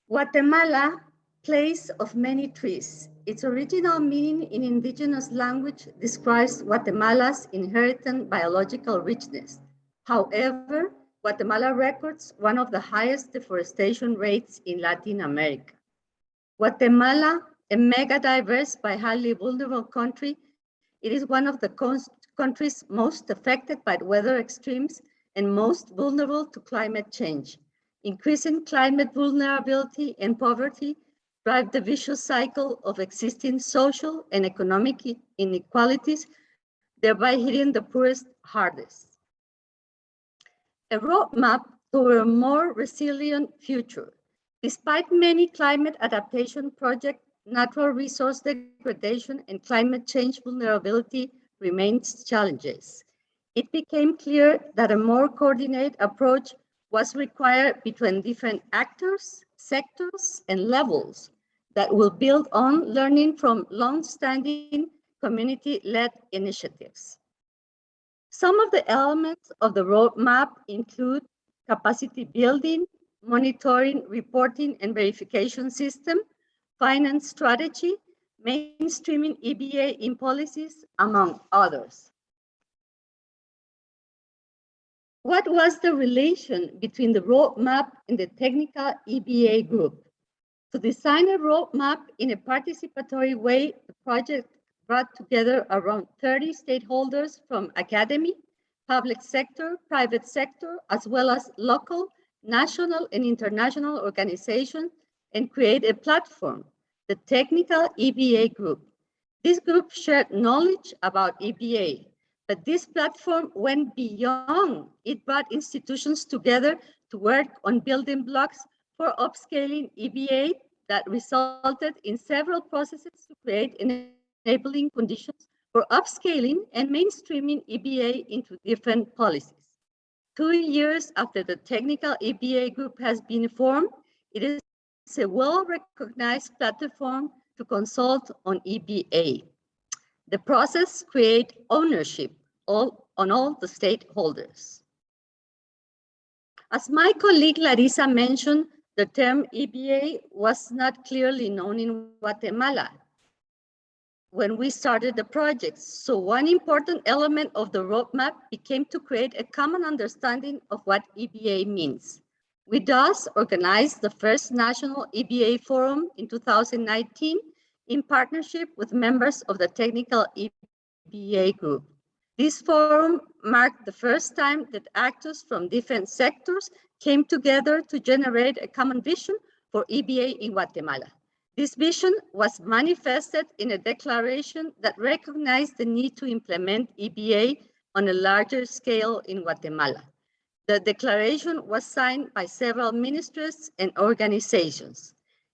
Guatemala, place of many trees. Its original meaning in indigenous language describes Guatemala's inherent biological richness. However, Guatemala records one of the highest deforestation rates in Latin America. Guatemala, a mega diverse but highly vulnerable country, it is one of the countries most affected by weather extremes and most vulnerable to climate change. Increasing climate vulnerability and poverty drive the vicious cycle of existing social and economic inequalities, thereby hitting the poorest hardest. A roadmap to a more resilient future. Despite many climate adaptation projects, natural resource degradation and climate change vulnerability remains challenges. It became clear that a more coordinated approach was required between different actors, sectors, and levels that will build on learning from long-standing community-led initiatives. Some of the elements of the roadmap include capacity building, monitoring, reporting, and verification system, finance strategy, mainstreaming EBA in policies, among others. What was the relation between the roadmap and the technical EBA group? To design a roadmap in a participatory way, the project brought together around 30 stakeholders from academy, public sector, private sector, as well as local, national, and international organizations, and create a platform, the Technical EBA Group. This group shared knowledge about EBA, but this platform went beyond. It brought institutions together to work on building blocks for upscaling EBA that resulted in several processes to create enabling conditions for upscaling and mainstreaming EBA into different policies. 2 years after the Technical EBA Group has been formed, it is a well-recognized platform to consult on EBA. The process creates ownership on all the stakeholders. As my colleague Larissa mentioned, the term EBA was not clearly known in Guatemala when we started the project. So one important element of the roadmap became to create a common understanding of what EBA means. We thus organized the first National EBA Forum in 2019 in partnership with members of the Technical EBA Group. This forum marked the first time that actors from different sectors came together to generate a common vision for EBA in Guatemala. This vision was manifested in a declaration that recognized the need to implement EBA on a larger scale in Guatemala. The declaration was signed by several ministries and organizations.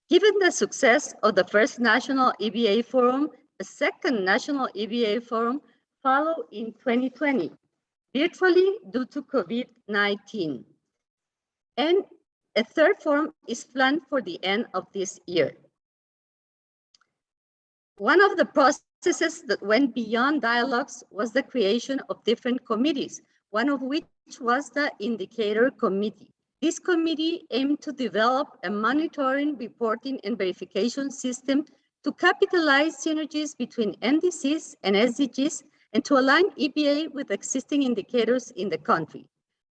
Given the success of the first National EBA Forum, a second National EBA Forum followed in 2020, virtually due to COVID-19. And a third forum is planned for the end of this year. One of the processes that went beyond dialogues was the creation of different committees, one of which was the Indicator Committee. This committee aimed to develop a monitoring, reporting, and verification system to capitalize synergies between NDCs and SDGs and to align EBA with existing indicators in the country,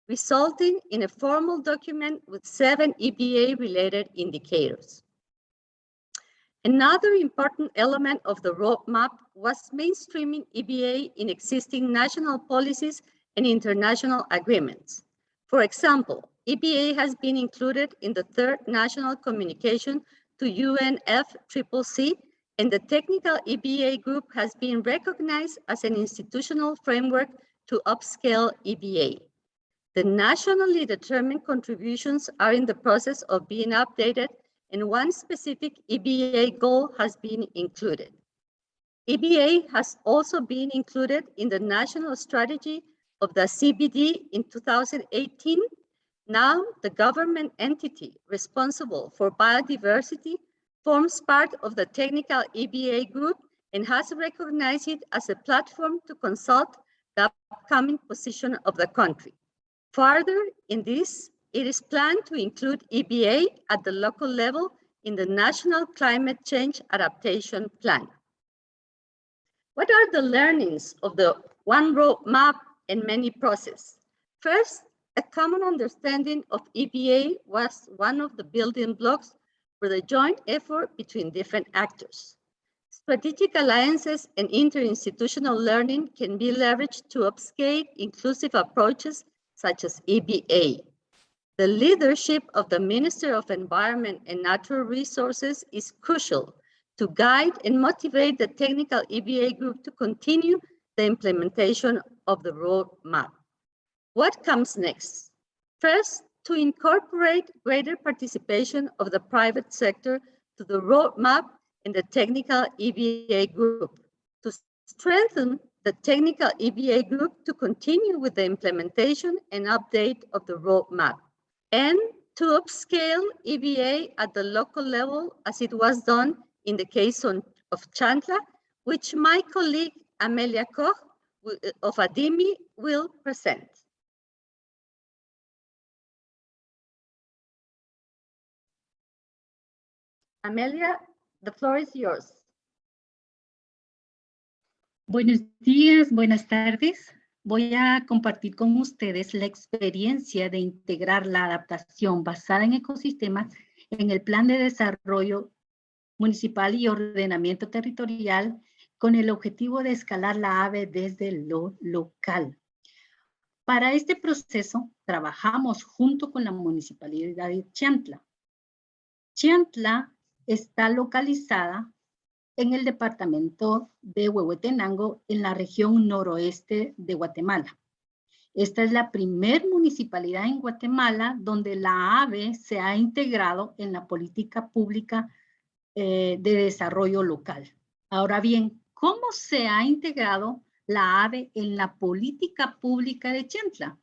resulting in a formal document with 7 EBA-related indicators. Another important element of the roadmap was mainstreaming EBA in existing national policies and international agreements. For example, EBA has been included in the third national communication to UNFCCC, and the technical EBA group has been recognized as an institutional framework to upscale EBA. The nationally determined contributions are in the process of being updated, and one specific EBA goal has been included. EBA has also been included in the national strategy of the CBD in 2018. Now, the government entity responsible for biodiversity forms part of the technical EBA group and has recognized it as a platform to consult the upcoming position of the country. Further, in this, it is planned to include EBA at the local level in the National Climate Change Adaptation Plan. What are the learnings of the One Roadmap and Many process? First, a common understanding of EBA was one of the building blocks for the joint effort between different actors. Strategic alliances and interinstitutional learning can be leveraged to upscale inclusive approaches such as EBA. The leadership of the Minister of Environment and Natural Resources is crucial to guide and motivate the technical EBA group to continue the implementation of the roadmap. What comes next? First, to incorporate greater participation of the private sector to the roadmap and the technical EBA group, to strengthen the technical EBA group to continue with the implementation and update of the roadmap, and to upscale EBA at the local level as it was done in the case of Chantla, which my colleague Amelia Koch of ADIMI will present. Amelia, the floor is yours. Buenos días, buenas tardes. Voy a compartir con ustedes la experiencia de integrar la adaptación basada en ecosistemas en el Plan de Desarrollo Municipal y Ordenamiento Territorial con el objetivo de escalar la AVE desde lo local. Para este proceso, trabajamos junto con la Municipalidad de Chantla. Chantla está localizada en el departamento de Huehuetenango, en la región noroeste de Guatemala. Esta es la primer municipalidad en Guatemala donde la AVE se ha integrado en la política pública de desarrollo local. Ahora bien, ¿cómo se ha integrado la AVE en la política pública de Chantla?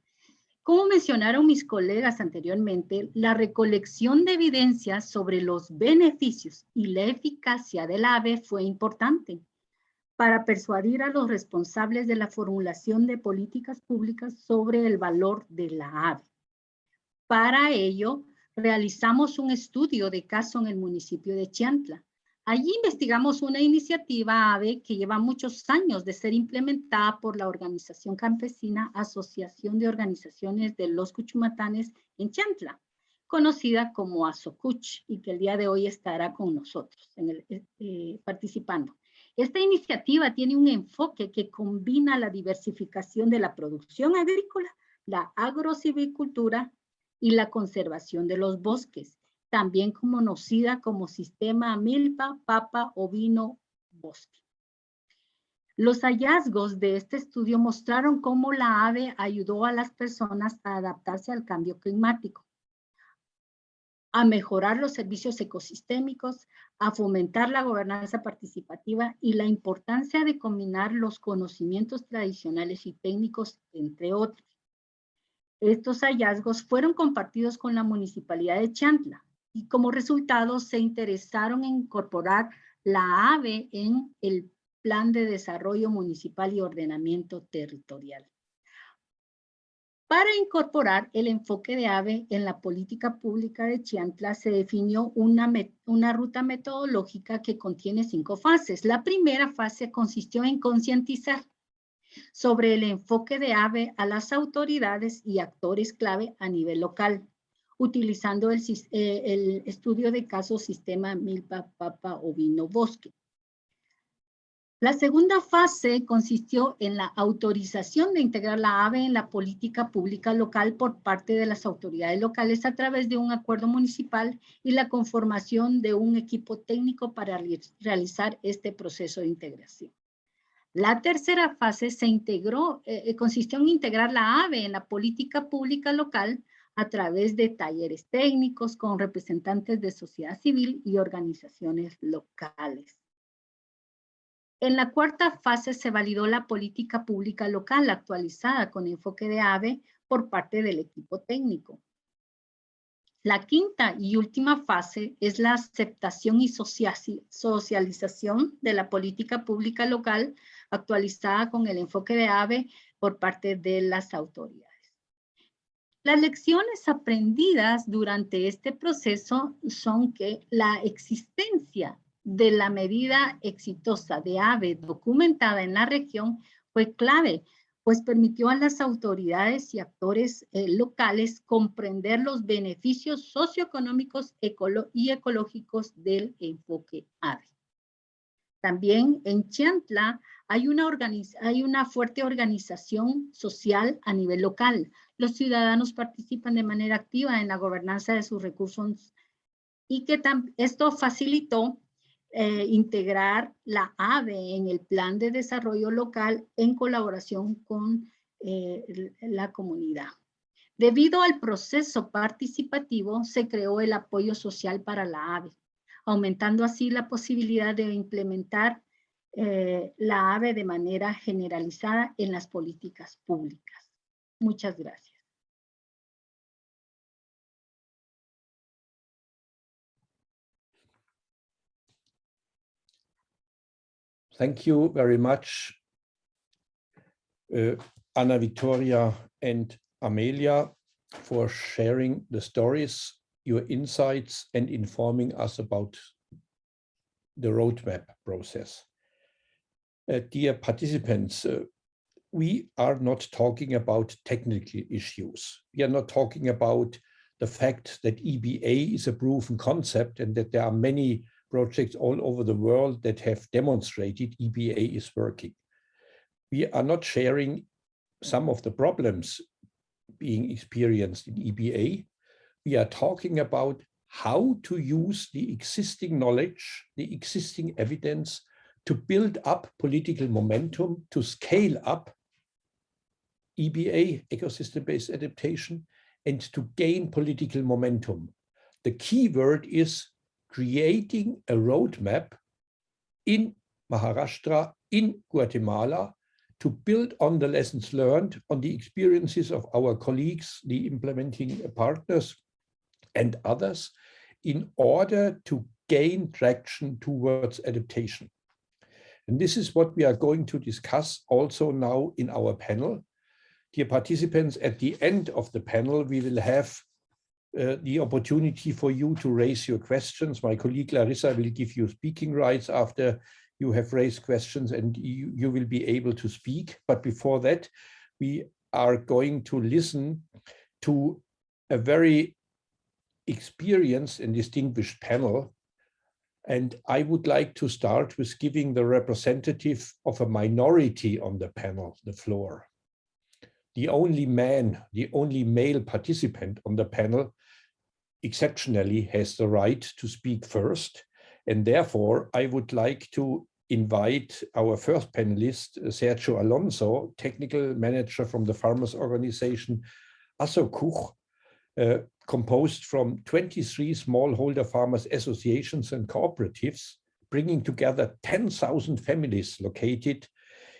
Como mencionaron mis colegas anteriormente, la recolección de evidencias sobre los beneficios y la eficacia del AVE fue importante para persuadir a los responsables de la formulación de políticas públicas sobre el valor de la AVE. Para ello, realizamos un estudio de caso en el municipio de Chantla. Allí investigamos una iniciativa AVE que lleva muchos años de ser implementada por la organización campesina Asociación de Organizaciones de los Cuchumatanes en Chantla, conocida como ASOCUCH, y que el día de hoy estará con nosotros participando. Esta iniciativa tiene un enfoque que combina la diversificación de la producción agrícola, la agrosilvicultura y la conservación de los bosques, también conocida como sistema milpa, papa, ovino, bosque. Los hallazgos de este estudio mostraron cómo la AVE ayudó a las personas a adaptarse al cambio climático, a mejorar los servicios ecosistémicos, a fomentar la gobernanza participativa y la importancia de combinar los conocimientos tradicionales y técnicos, entre otros. Estos hallazgos fueron compartidos con la Municipalidad de Chantla, y como resultado se interesaron en incorporar la AVE en el Plan de Desarrollo Municipal y Ordenamiento Territorial. Para incorporar el enfoque de AVE en la política pública de Chantla se definió una ruta metodológica que contiene 5 fases. La primera fase consistió en concientizar sobre el enfoque de AVE a las autoridades y actores clave a nivel local. utilizando el estudio de caso sistema milpa, papa, ovino, bosque. La segunda fase consistió en la autorización de integrar la ave en la política pública local por parte de las autoridades locales a través de un acuerdo municipal y la conformación de un equipo técnico para realizar este proceso de integración. La tercera fase consistió en integrar la ave en la política pública local a través de talleres técnicos con representantes de sociedad civil y organizaciones locales. En la cuarta fase se validó la política pública local actualizada con enfoque de ave por parte del equipo técnico. La quinta y última fase es la aceptación y socialización de la política pública local actualizada con el enfoque de ave por parte de las autoridades. Las lecciones aprendidas durante este proceso son que la existencia de la medida exitosa de ave documentada en la región fue clave, pues permitió a las autoridades y actores locales comprender los beneficios socioeconómicos y ecológicos del enfoque ave. También en Chiantla hay una fuerte organización social a nivel local. Los ciudadanos participan de manera activa en la gobernanza de sus recursos y que esto facilitó integrar la ave en el plan de desarrollo local en colaboración con la comunidad. Debido al proceso participativo, se creó el apoyo social para la ave, aumentando así la posibilidad de implementar la ave de manera generalizada en las políticas públicas. Muchas gracias. Thank you very much, Ana Victoria and Amelia, for sharing the stories, your insights, and informing us about the roadmap process. Dear participants, we are not talking about technical issues. We are not talking about the fact that EBA is a proven concept and that there are many projects all over the world that have demonstrated EBA is working. We are not sharing some of the problems being experienced in EBA. We are talking about how to use the existing knowledge, the existing evidence to build up political momentum, to scale up EBA, ecosystem-based adaptation, and to gain political momentum. The key word is creating a roadmap in Maharashtra, in Guatemala, to build on the lessons learned, on the experiences of our colleagues, the implementing partners and others, in order to gain traction towards adaptation. And this is what we are going to discuss also now in our panel. Dear participants, at the end of the panel, we will have the opportunity for you to raise your questions. My colleague Larissa will give you speaking rights after you have raised questions, and you will be able to speak. But before that, we are going to listen to a very experienced and distinguished panel. And I would like to start with giving the representative of a minority on the panel the floor. The only man, the only male participant on the panel exceptionally has the right to speak first. And therefore, I would like to invite our first panelist, Sergio Alonso, technical manager from the farmers organization Asokuch, composed from 23 smallholder farmers associations and cooperatives, bringing together 10,000 families located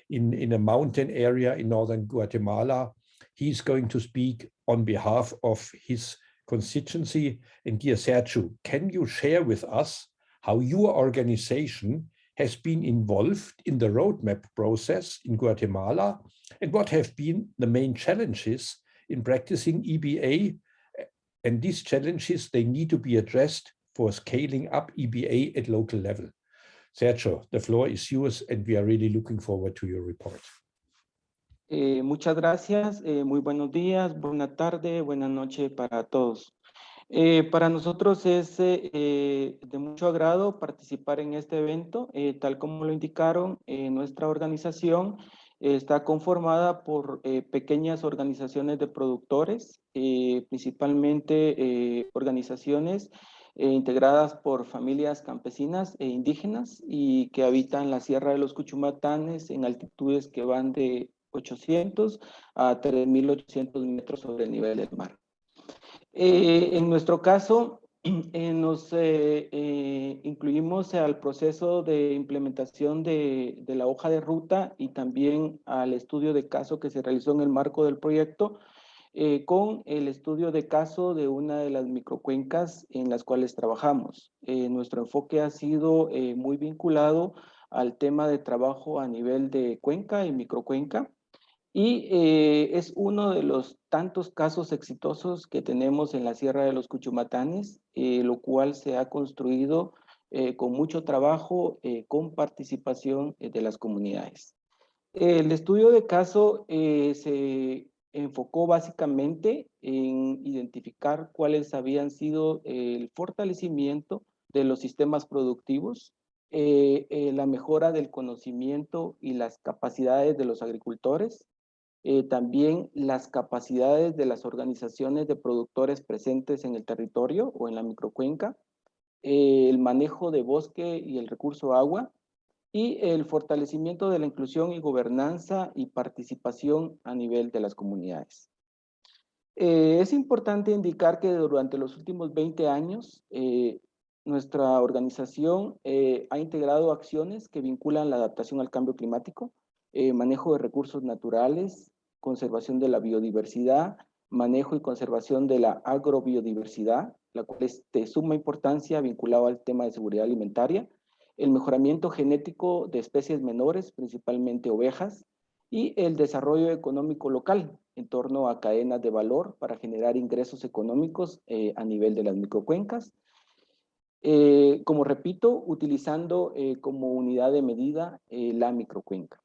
in a mountain area in northern Guatemala. He's going to speak on behalf of his constituency. And dear Sergio, can you share with us how your organization has been involved in the roadmap process in Guatemala, and what have been the main challenges in practicing EBA? And these challenges, they need to be addressed for scaling up EBA at local level. Sergio, the floor is yours, and we are really looking forward to your report. Muchas gracias, muy buenos días, buena tarde, buena noche para todos. Para nosotros es de mucho agrado participar en este evento. Tal como lo indicaron, nuestra organización está conformada por pequeñas organizaciones de productores, principalmente organizaciones integradas por familias campesinas e indígenas y que habitan la Sierra de los Cuchumatanes en altitudes que van de 800 a 3.800 metros sobre el nivel del mar. En nuestro caso, nos incluimos al proceso de implementación de la hoja de ruta y también al estudio de caso que se realizó en el marco del proyecto, con el estudio de caso de una de las microcuencas en las cuales trabajamos. Nuestro enfoque ha sido muy vinculado al tema de trabajo a nivel de cuenca y microcuenca. Y es uno de los tantos casos exitosos que tenemos en la Sierra de los Cuchumatanes, lo cual se ha construido con mucho trabajo, con participación de las comunidades. El estudio de caso se enfocó básicamente en identificar cuáles habían sido el fortalecimiento de los sistemas productivos, la mejora del conocimiento y las capacidades de los agricultores, también las capacidades de las organizaciones de productores presentes en el territorio o en la microcuenca, el manejo de bosque y el recurso agua, y el fortalecimiento de la inclusión y gobernanza y participación a nivel de las comunidades. Es importante indicar que durante los últimos 20 años, nuestra organización ha integrado acciones que vinculan la adaptación al cambio climático, manejo de recursos naturales, conservación de la biodiversidad, manejo y conservación de la agrobiodiversidad, la cual es de suma importancia vinculado al tema de seguridad alimentaria, el mejoramiento genético de especies menores, principalmente ovejas, y el desarrollo económico local en torno a cadenas de valor para generar ingresos económicos a nivel de las microcuencas. Como repito, utilizando como unidad de medida la microcuenca.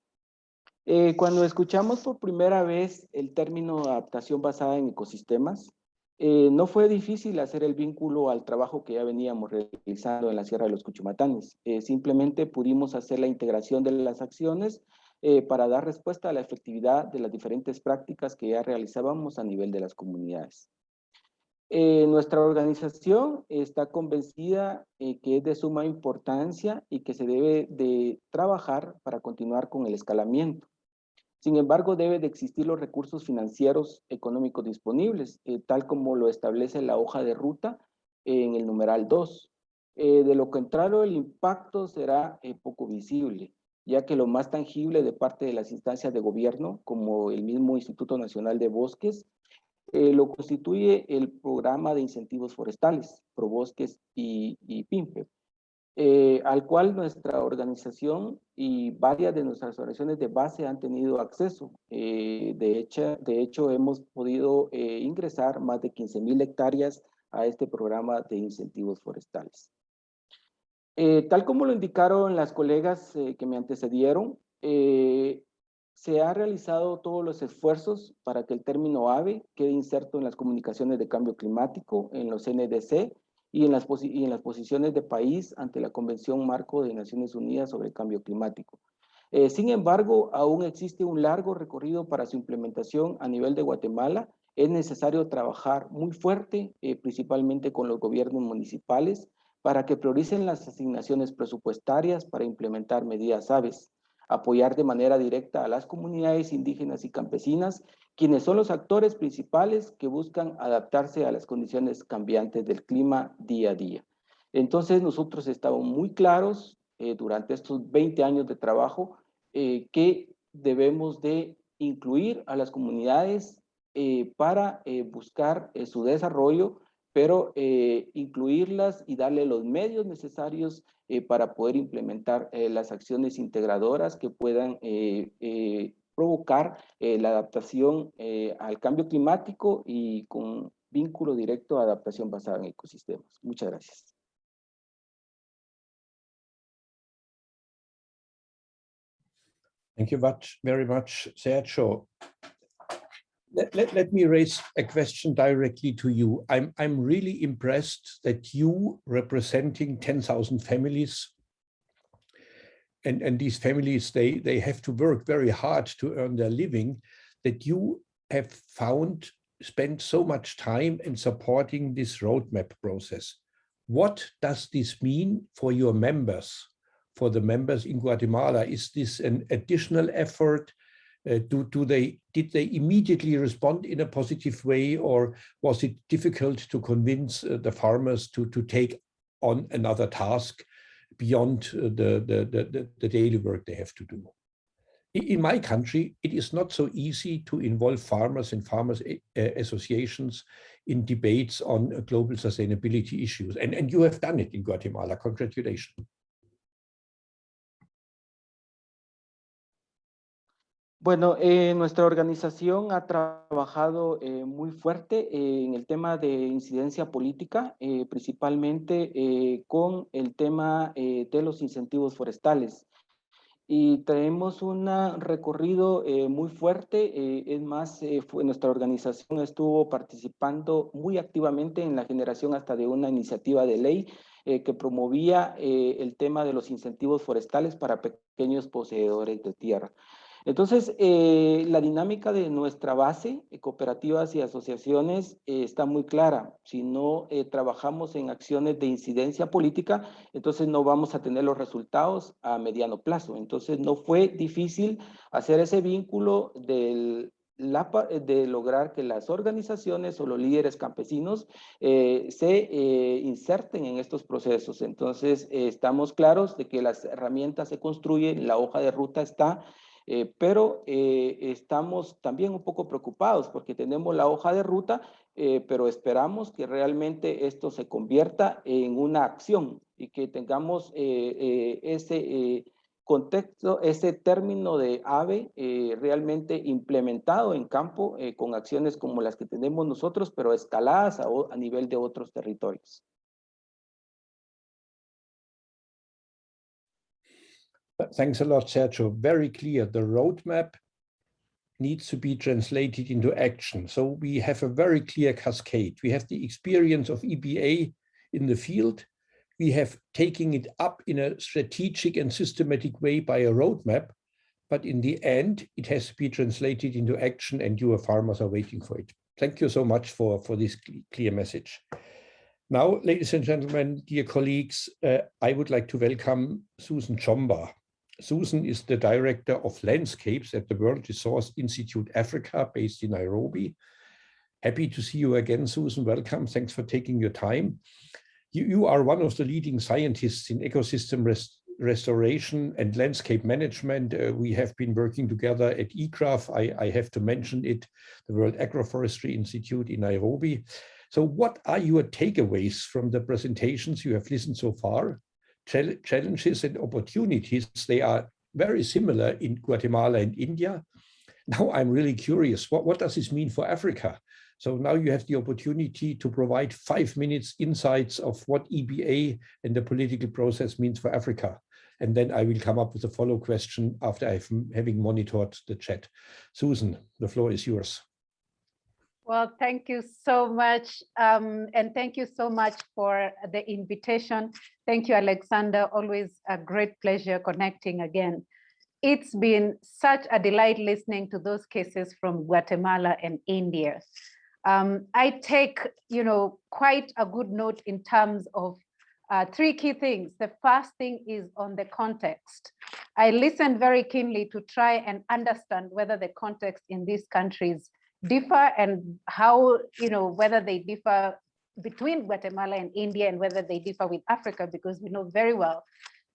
Cuando escuchamos por primera vez el término adaptación basada en ecosistemas, no fue difícil hacer el vínculo al trabajo que ya veníamos realizando en la Sierra de los Cuchumatanes. Simplemente pudimos hacer la integración de las acciones para dar respuesta a la efectividad de las diferentes prácticas que ya realizábamos a nivel de las comunidades. Nuestra organización está convencida que es de suma importancia y que se debe de trabajar para continuar con el escalamiento. Sin embargo, debe de existir los recursos financieros económicos disponibles, tal como lo establece la hoja de ruta en el numeral 2. De lo contrario, el impacto será poco visible, ya que lo más tangible de parte de las instancias de gobierno, como el mismo Instituto Nacional de Bosques, lo constituye el programa de incentivos forestales, ProBosques y PIMPE, al cual nuestra organización y varias de nuestras organizaciones de base han tenido acceso. De hecho, hemos podido ingresar más de 15,000 hectáreas a este programa de incentivos forestales. Tal como lo indicaron las colegas que me antecedieron, se han realizado todos los esfuerzos para que el término AVE quede inserto en las comunicaciones de cambio climático, en los NDC y en las posiciones de país ante la Convención Marco de Naciones Unidas sobre el Cambio Climático. Sin embargo, aún existe un largo recorrido para su implementación a nivel de Guatemala. Es necesario trabajar muy fuerte, principalmente con los gobiernos municipales, para que prioricen las asignaciones presupuestarias para implementar medidas AVEs, apoyar de manera directa a las comunidades indígenas y campesinas, quienes son los actores principales que buscan adaptarse a las condiciones cambiantes del clima día a día. Entonces nosotros estamos muy claros durante estos 20 años de trabajo que debemos de incluir a las comunidades para buscar su desarrollo, pero incluirlas y darle los medios necesarios para poder implementar las acciones integradoras que puedan provocar la adaptación al cambio climático y con vínculo directo a adaptación basada en ecosistemas. Muchas gracias. Thank you very much, Sergio. Let me raise a question directly to you. I'm really impressed that you, representing 10,000 families, and these families, they have to work very hard to earn their living, that you have spent so much time in supporting this roadmap process. What does this mean for your members, for the members in Guatemala? Is this an additional effort? Did they immediately respond in a positive way, or was it difficult to convince the farmers to take on another task beyond the daily work they have to do? In my country, it is not so easy to involve farmers and farmers associations in debates on global sustainability issues. And you have done it in Guatemala. Congratulations. Bueno, nuestra organización ha trabajado muy fuerte en el tema de incidencia política, principalmente con el tema de los incentivos forestales. Y tenemos un recorrido muy fuerte, es más, nuestra organización estuvo participando muy activamente en la generación hasta de una iniciativa de ley que promovía el tema de los incentivos forestales para pequeños poseedores de tierra. Entonces, la dinámica de nuestra base, cooperativas y asociaciones, está muy clara. Si no trabajamos en acciones de incidencia política, entonces no vamos a tener los resultados a mediano plazo. Entonces, no fue difícil hacer ese vínculo de lograr que las organizaciones o los líderes campesinos se inserten en estos procesos. Entonces, estamos claros de que las herramientas se construyen, la hoja de ruta está, pero estamos también un poco preocupados porque tenemos la hoja de ruta, pero esperamos que realmente esto se convierta en una acción y que tengamos ese contexto, ese término de AVE realmente implementado en campo con acciones como las que tenemos nosotros, pero escaladas a nivel de otros territorios. Thanks a lot, Sergio. Very clear. The roadmap needs to be translated into action. So we have a very clear cascade. We have the experience of EBA in the field. We have taken it up in a strategic and systematic way by a roadmap. But in the end, it has to be translated into action, and your farmers are waiting for it. Thank you so much for this clear message. Now, ladies and gentlemen, dear colleagues, I would like to welcome Susan Chomba. Susan is the Director of Landscapes at the World Resource Institute Africa, based in Nairobi. Happy to see you again, Susan. Welcome. Thanks for taking your time. You are one of the leading scientists in ecosystem restoration and landscape management. We have been working together at ECRAF. I have to mention it, the World Agroforestry Institute in Nairobi. So what are your takeaways from the presentations you have listened so far? Challenges and opportunities, they are very similar in Guatemala and India. Now I'm really curious, what does this mean for Africa? So now you have the opportunity to provide 5 minutes insights of what EBA and the political process means for Africa. And then I will come up with a follow question after having monitored the chat. Susan, the floor is yours. Well, thank you so much. And thank you so much for the invitation. Thank you, Alexander. Always a great pleasure connecting again. It's been such a delight listening to those cases from Guatemala and India. I take, quite a good note in terms of 3 key things. The first thing is on the context. I listened very keenly to try and understand whether the context in these countries differ and how, whether they differ between Guatemala and India and whether they differ with Africa, because we know very well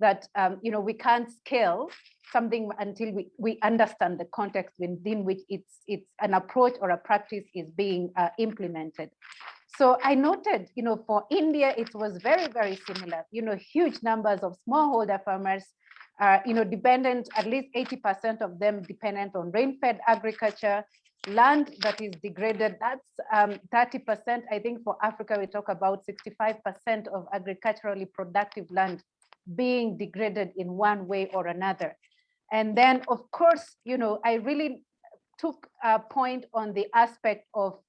that, we can't scale something until we understand the context within which it's an approach or a practice is being implemented. So I noted, for India, it was very, very similar, huge numbers of smallholder farmers, dependent, at least 80% of them dependent on rain-fed agriculture, land that is degraded. That's 30%. I think for Africa, we talk about 65% of agriculturally productive land being degraded in one way or another. And then, of course, I really took a point on the aspect of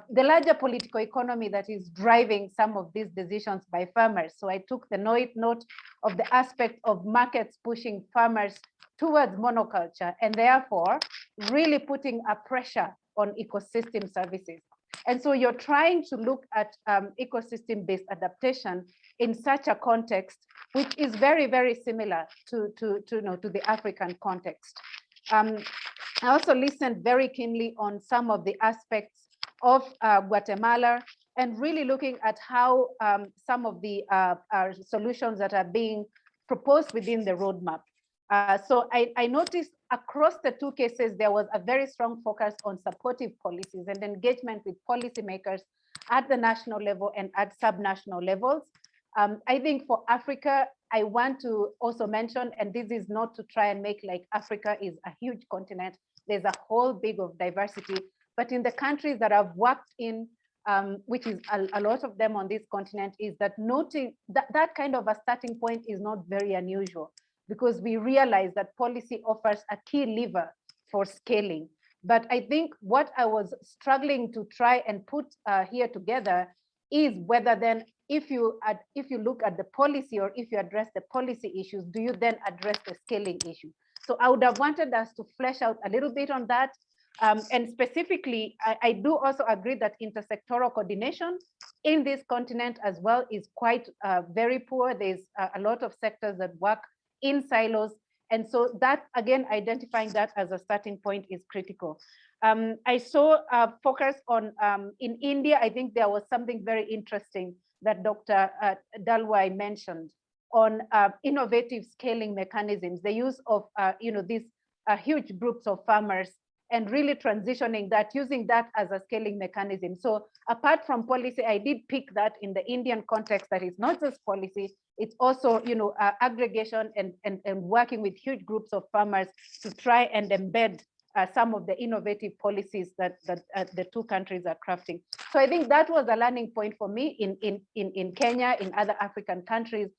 the larger political economy that is driving some of these decisions by farmers. So I took the note of the aspect of markets pushing farmers towards monoculture, and therefore really putting a pressure on ecosystem services. And so you're trying to look at ecosystem-based adaptation in such a context, which is very, very similar to the African context. I also listened very keenly on some of the aspects of Guatemala, and really looking at how some of the solutions that are being proposed within the roadmap. So I noticed across the two cases, there was a very strong focus on supportive policies and engagement with policymakers at the national level and at subnational levels. I think for Africa, I want to also mention, and this is not to try and make like Africa is a huge continent, there's a whole big of diversity, but in the countries that I've worked in, which is a lot of them on this continent, is that noting that kind of a starting point is not very unusual, because we realize that policy offers a key lever for scaling. But I think what I was struggling to try and put here together is whether then, if you look at the policy, or if you address the policy issues, do you then address the scaling issue? So I would have wanted us to flesh out a little bit on that. And specifically, I do also agree that intersectoral coordination in this continent as well is quite very poor. There's a lot of sectors that work in silos. And so that, again, identifying that as a starting point is critical. I saw a focus on, in India, I think there was something very interesting that Dr. Dalwai mentioned on innovative scaling mechanisms, the use of these huge groups of farmers, and really transitioning that, using that as a scaling mechanism. So apart from policy, I did pick that in the Indian context, that is not just policy, it's also aggregation and working with huge groups of farmers to try and embed some of the innovative policies that the two countries are crafting. So I think that was a learning point for me in Kenya, in other African countries,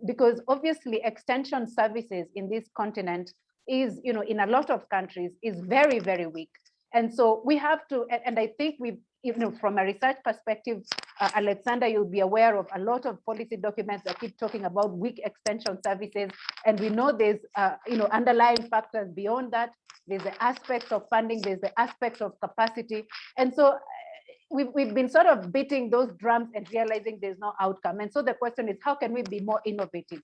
because obviously extension services in this continent is, in a lot of countries, is very, very weak. And so we have to, and I think we've, from a research perspective, Alexander, you'll be aware of a lot of policy documents that keep talking about weak extension services. And we know there's, underlying factors beyond that. There's the aspects of funding, there's the aspects of capacity. And so we've been sort of beating those drums and realizing there's no outcome. And so the question is, how can we be more innovative?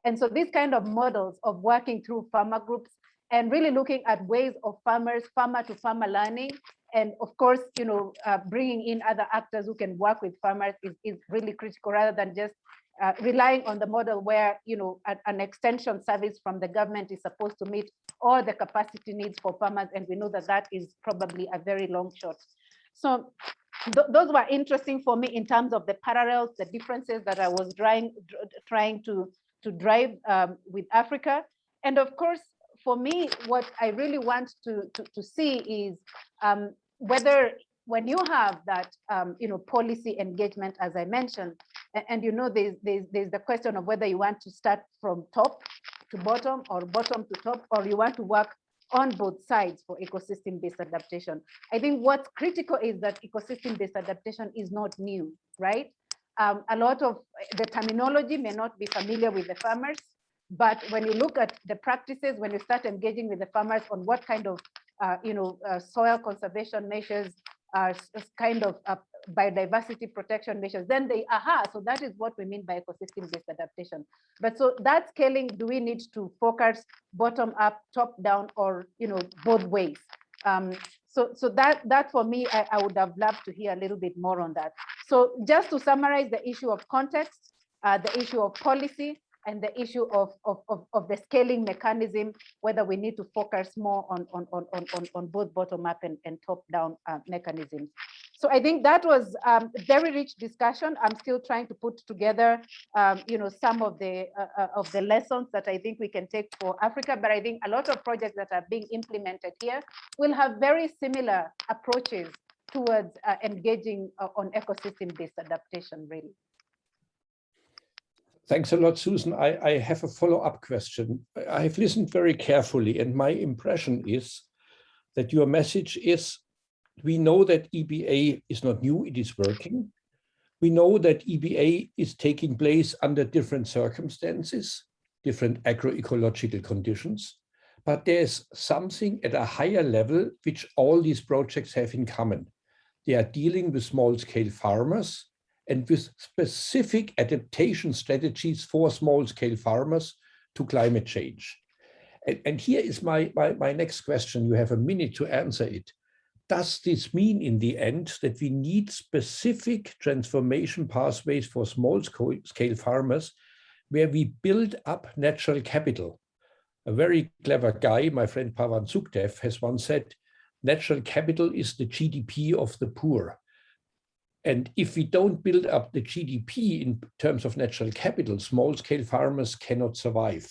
And so these kind of models of working through farmer groups and really looking at ways of farmer to farmer learning, and of course, bringing in other actors who can work with farmers is really critical, rather than just relying on the model where an extension service from the government is supposed to meet all the capacity needs for farmers, and we know that that is probably a very long shot. So those were interesting for me in terms of the parallels, the differences that I was trying to drive with Africa. And of course, for me, what I really want to see is whether, when you have that policy engagement, as I mentioned, and there's the question of whether you want to start from top to bottom or bottom to top, or you want to work on both sides for ecosystem-based adaptation. I think what's critical is that ecosystem-based adaptation is not new, right? A lot of the terminology may not be familiar with the farmers, but when you look at the practices, when you start engaging with the farmers on what kind of soil conservation measures, kind of biodiversity protection measures, then so that is what we mean by ecosystem-based adaptation. But so that scaling, do we need to focus bottom up, top down, or both ways? So that for me, I would have loved to hear a little bit more on that. So just to summarize, the issue of context, the issue of policy, and the issue of the scaling mechanism, whether we need to focus more on both bottom up and top down mechanisms. So I think that was a very rich discussion. I'm still trying to put together, some of the lessons that I think we can take for Africa. But I think a lot of projects that are being implemented here will have very similar approaches towards engaging on ecosystem-based adaptation, really. Thanks a lot, Susan. I have a follow-up question. I have listened very carefully, and my impression is that your message is, we know that EBA is not new, it is working. We know that EBA is taking place under different circumstances, different agroecological conditions, but there's something at a higher level which all these projects have in common. They are dealing with small-scale farmers and with specific adaptation strategies for small-scale farmers to climate change. And here is my next question. You have a minute to answer it. Does this mean in the end that we need specific transformation pathways for small-scale farmers where we build up natural capital? A very clever guy, my friend Pawan Sukhdev, has once said, natural capital is the GDP of the poor. And if we don't build up the GDP in terms of natural capital, small-scale farmers cannot survive.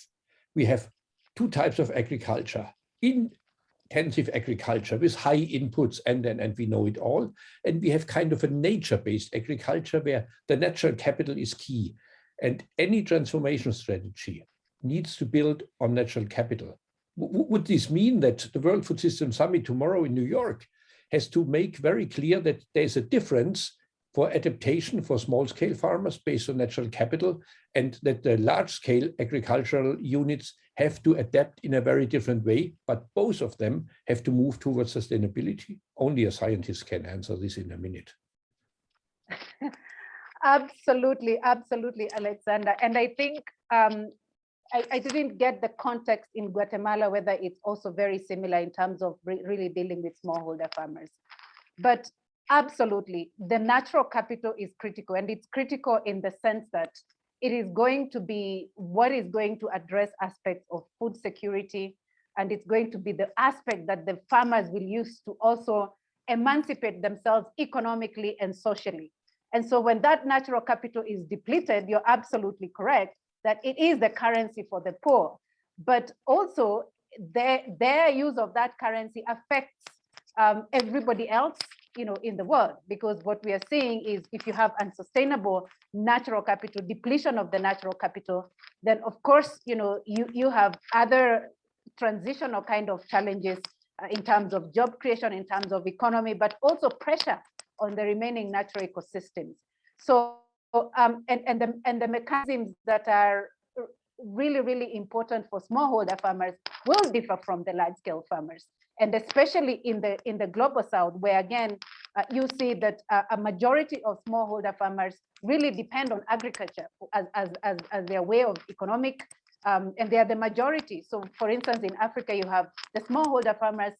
We have two types of agriculture. Intensive agriculture with high inputs, and we know it all. And we have kind of a nature-based agriculture where the natural capital is key. And any transformation strategy needs to build on natural capital. Would this mean that the World Food System Summit tomorrow in New York has to make very clear that there's a difference for adaptation for small-scale farmers based on natural capital, and that the large-scale agricultural units have to adapt in a very different way, but both of them have to move towards sustainability? Only a scientist can answer this in a minute. Absolutely, absolutely, Alexander. And I think I didn't get the context in Guatemala, whether it's also very similar in terms of really dealing with smallholder farmers. But absolutely, the natural capital is critical, and it's critical in the sense that it is going to be what is going to address aspects of food security, and it's going to be the aspect that the farmers will use to also emancipate themselves economically and socially. And so when that natural capital is depleted, you're absolutely correct that it is the currency for the poor, but also their use of that currency affects everybody else, in the world, because what we are seeing is if you have unsustainable natural capital, depletion of the natural capital, then of course, you have other transitional kind of challenges in terms of job creation, in terms of economy, but also pressure on the remaining natural ecosystems. So, and the mechanisms that are really, really important for smallholder farmers will differ from the large-scale farmers. And especially in the global south, where again, you see that a majority of smallholder farmers really depend on agriculture as their way of economic, and they are the majority. So for instance, in Africa, you have the smallholder farmers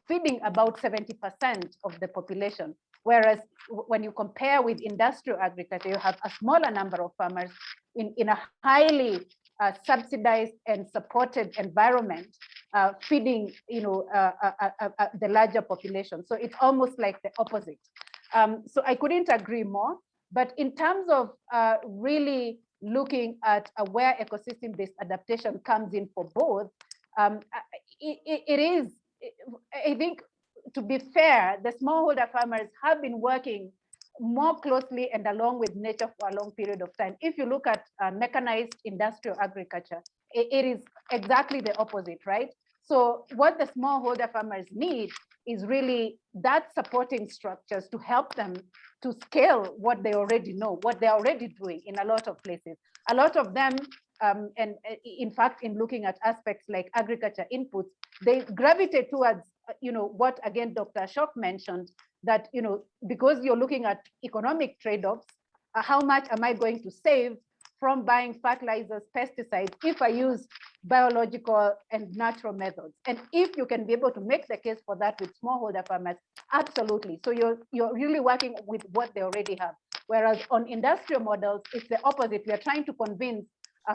feeding about 70% of the population. Whereas when you compare with industrial agriculture, you have a smaller number of farmers in a highly subsidized and supported environment, feeding the larger population. So it's almost like the opposite. So I couldn't agree more. But in terms of really looking at where ecosystem-based adaptation comes in for both, it is, I think, to be fair, the smallholder farmers have been working more closely and along with nature for a long period of time. If you look at mechanized industrial agriculture, it is exactly the opposite, right? So what the smallholder farmers need is really that supporting structures to help them to scale what they already know, what they're already doing in a lot of places. A lot of them, and in fact, in looking at aspects like agriculture inputs, they gravitate towards, what again, Dr. Ashok mentioned, that, because you're looking at economic trade-offs, how much am I going to save from buying fertilizers, pesticides, if I use biological and natural methods? And if you can be able to make the case for that with smallholder farmers, absolutely. So you're really working with what they already have. Whereas on industrial models, it's the opposite. We are trying to convince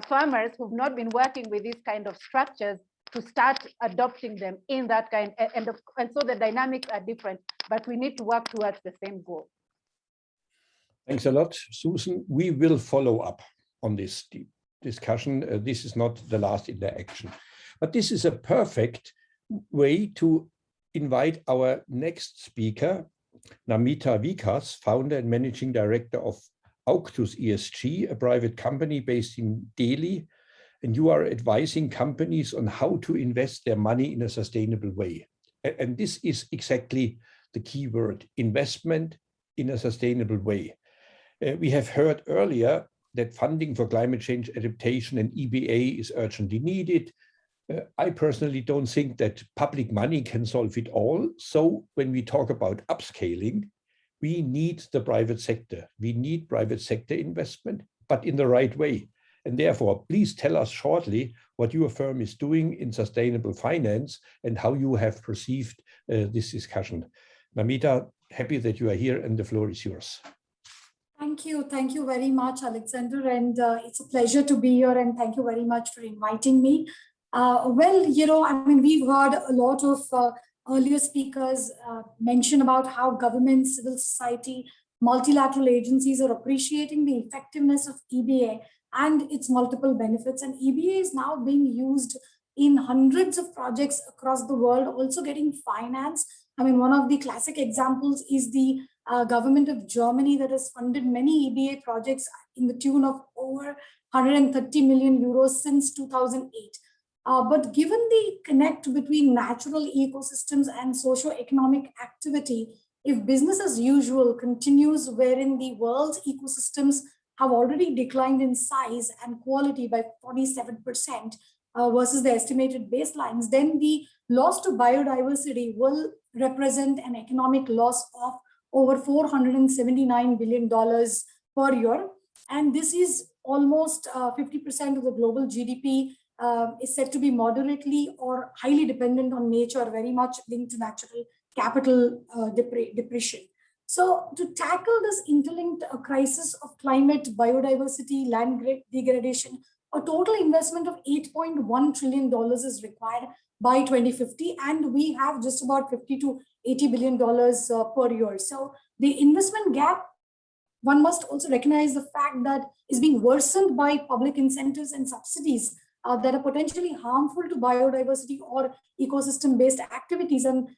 farmers who've not been working with these kind of structures to start adopting them in that kind, and so the dynamics are different, but we need to work towards the same goal. Thanks a lot, Susan. We will follow up on this discussion. This is not the last interaction, but this is a perfect way to invite our next speaker, Namita Vikas, founder and managing director of Auctus ESG, a private company based in Delhi. And you are advising companies on how to invest their money in a sustainable way. And this is exactly the key word, investment in a sustainable way. We have heard earlier that funding for climate change adaptation and EBA is urgently needed. I personally don't think that public money can solve it all. So when we talk about upscaling, we need the private sector. We need private sector investment, but in the right way. And therefore, please tell us shortly what your firm is doing in sustainable finance and how you have perceived this discussion. Namita, happy that you are here and the floor is yours. Thank you very much, Alexander, and it's a pleasure to be here, and thank you very much for inviting me. Well, you know, I mean, we've heard a lot of earlier speakers mention about how government, civil society, multilateral agencies are appreciating the effectiveness of EBA and its multiple benefits, and EBA is now being used in hundreds of projects across the world, also getting finance. I mean, one of the classic examples is the government of Germany that has funded many EBA projects in the tune of over 130 million euros since 2008. But given the connect between natural ecosystems and socio-economic activity, if business as usual continues wherein the world's ecosystems have already declined in size and quality by 47% versus the estimated baselines, then the loss to biodiversity will represent an economic loss of over $479 billion per year. And this is almost 50% of the global GDP is said to be moderately or highly dependent on nature, very much linked to natural capital depreciation. So to tackle this interlinked crisis of climate, biodiversity, land degradation, a total investment of $8.1 trillion is required by 2050, and we have just about $50 to $80 billion per year. So the investment gap, one must also recognize the fact that is being worsened by public incentives and subsidies that are potentially harmful to biodiversity or ecosystem-based activities. And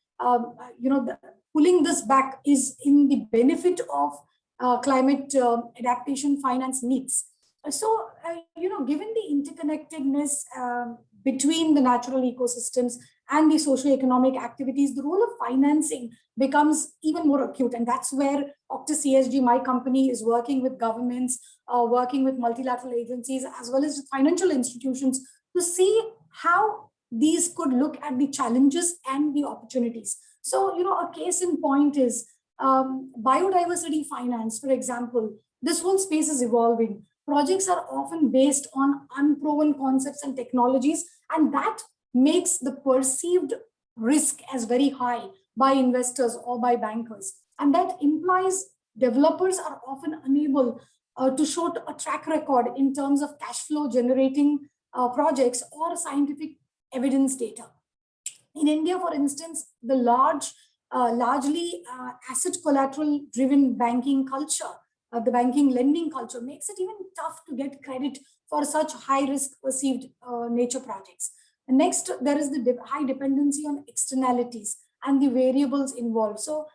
you know, pulling this back is in the benefit of climate adaptation finance needs. So, you know, given the interconnectedness between the natural ecosystems and the socio-economic activities, the role of financing becomes even more acute. And that's where Octus CSG, my company, is working with governments, working with multilateral agencies, as well as financial institutions to see how these could look at the challenges and the opportunities. So, you know, a case in point is biodiversity finance, for example. This whole space is evolving. Projects are often based on unproven concepts and technologies, and that makes the perceived risk as very high by investors or by bankers. And that implies developers are often unable to show a track record in terms of cash flow generating projects or scientific evidence data. In India, for instance, the largely asset collateral driven banking culture, the banking lending culture, makes it even tough to get credit for such high risk perceived nature projects. And next, there is the high dependency on externalities and the variables involved. So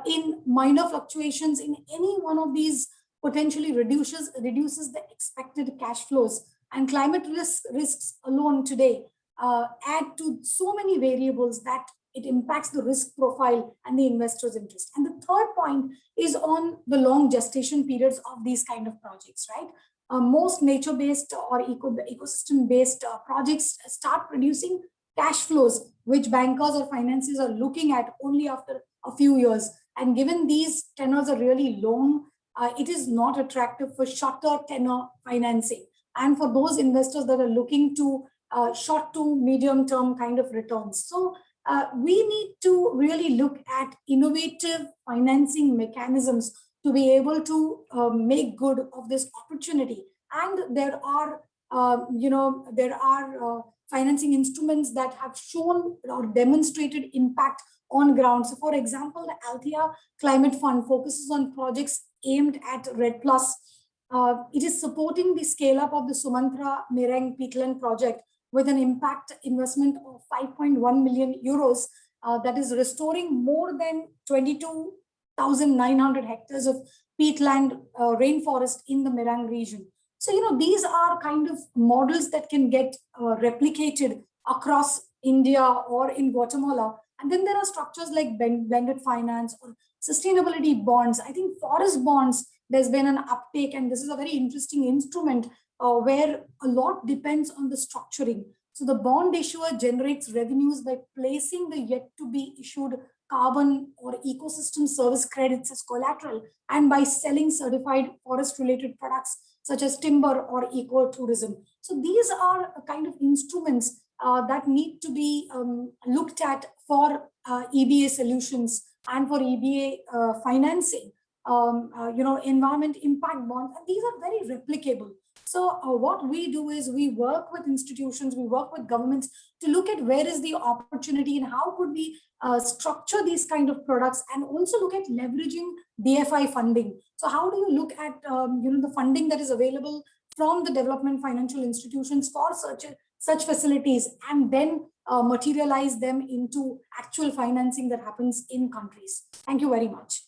in minor fluctuations in any one of these potentially reduces the expected cash flows, and climate risks alone today add to so many variables that it impacts the risk profile and the investor's interest. And the third point is on the long gestation periods of these kind of projects, right? Most nature-based or ecosystem-based projects start producing cash flows, which bankers or financiers are looking at only after a few years. And given these tenors are really long, it is not attractive for shorter tenor financing. And for those investors that are looking to short to medium term kind of returns. So we need to really look at innovative financing mechanisms to be able to make good of this opportunity. And there are, financing instruments that have shown or demonstrated impact on ground. So for example, the Althea Climate Fund focuses on projects aimed at REDD+. It is supporting the scale up of the Sumatra Mereng peatland project with an impact investment of 5.1 million euros that is restoring more than 22,900 hectares of peatland rainforest in the Merang region. So, you know, these are kind of models that can get replicated across India or in Guatemala. And then there are structures like blended finance or sustainability bonds. I think forest bonds, there's been an uptake, and this is a very interesting instrument where a lot depends on the structuring. So the bond issuer generates revenues by placing the yet to be issued carbon or ecosystem service credits as collateral, and by selling certified forest related products such as timber or ecotourism. So these are a kind of instruments that need to be looked at for EBA solutions and for EBA financing. Environment impact bonds, and these are very replicable. So what we do is we work with institutions, we work with governments to look at where is the opportunity and how could we structure these kind of products, and also look at leveraging DFI funding. So how do you look at the funding that is available from the development financial institutions for such facilities, and then materialize them into actual financing that happens in countries. Thank you very much.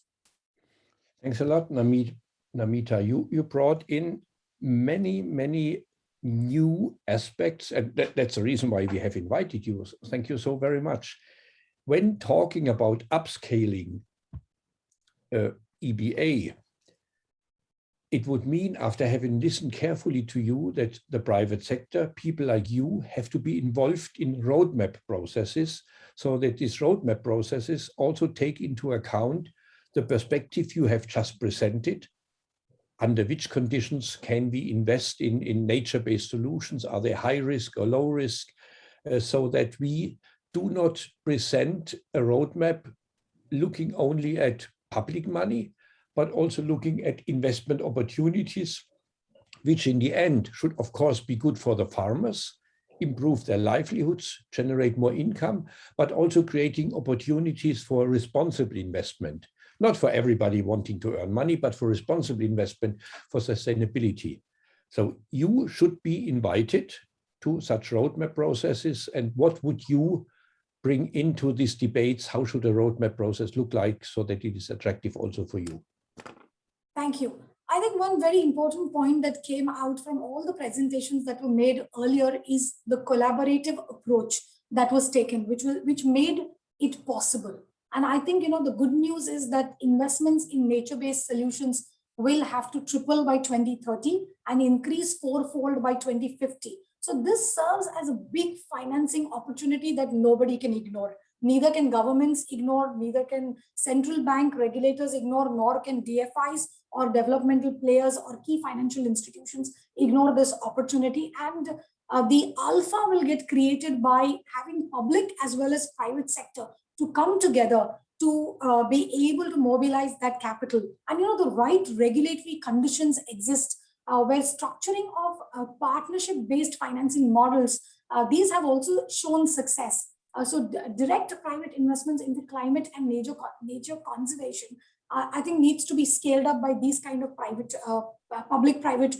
Thanks a lot, Namita. You brought in many new aspects, and that's the reason why we have invited you. Thank you so very much. When talking about upscaling EBA, it would mean, after having listened carefully to you, that the private sector, people like you, have to be involved in roadmap processes, so that these roadmap processes also take into account the perspective you have just presented. Under which conditions can we invest in nature-based solutions? Are they high risk or low risk? So that we do not present a roadmap looking only at public money, but also looking at investment opportunities, which in the end should, of course, be good for the farmers, improve their livelihoods, generate more income, but also creating opportunities for responsible investment. Not for everybody wanting to earn money, but for responsible investment, for sustainability. So you should be invited to such roadmap processes. And what would you bring into these debates? How should a roadmap process look like so that it is attractive also for you? Thank you. I think one very important point that came out from all the presentations that were made earlier is the collaborative approach that was taken, which made it possible. And I think, the good news is that investments in nature-based solutions will have to triple by 2030 and increase fourfold by 2050. So this serves as a big financing opportunity that nobody can ignore. Neither can governments ignore, neither can central bank regulators ignore, nor can DFIs or developmental players or key financial institutions ignore this opportunity. And the alpha will get created by having public as well as private sector to come together to be able to mobilize that capital. And the right regulatory conditions exist where structuring of partnership-based financing models, these have also shown success. So direct private investments into climate and nature conservation, I think needs to be scaled up by these kind of private, public-private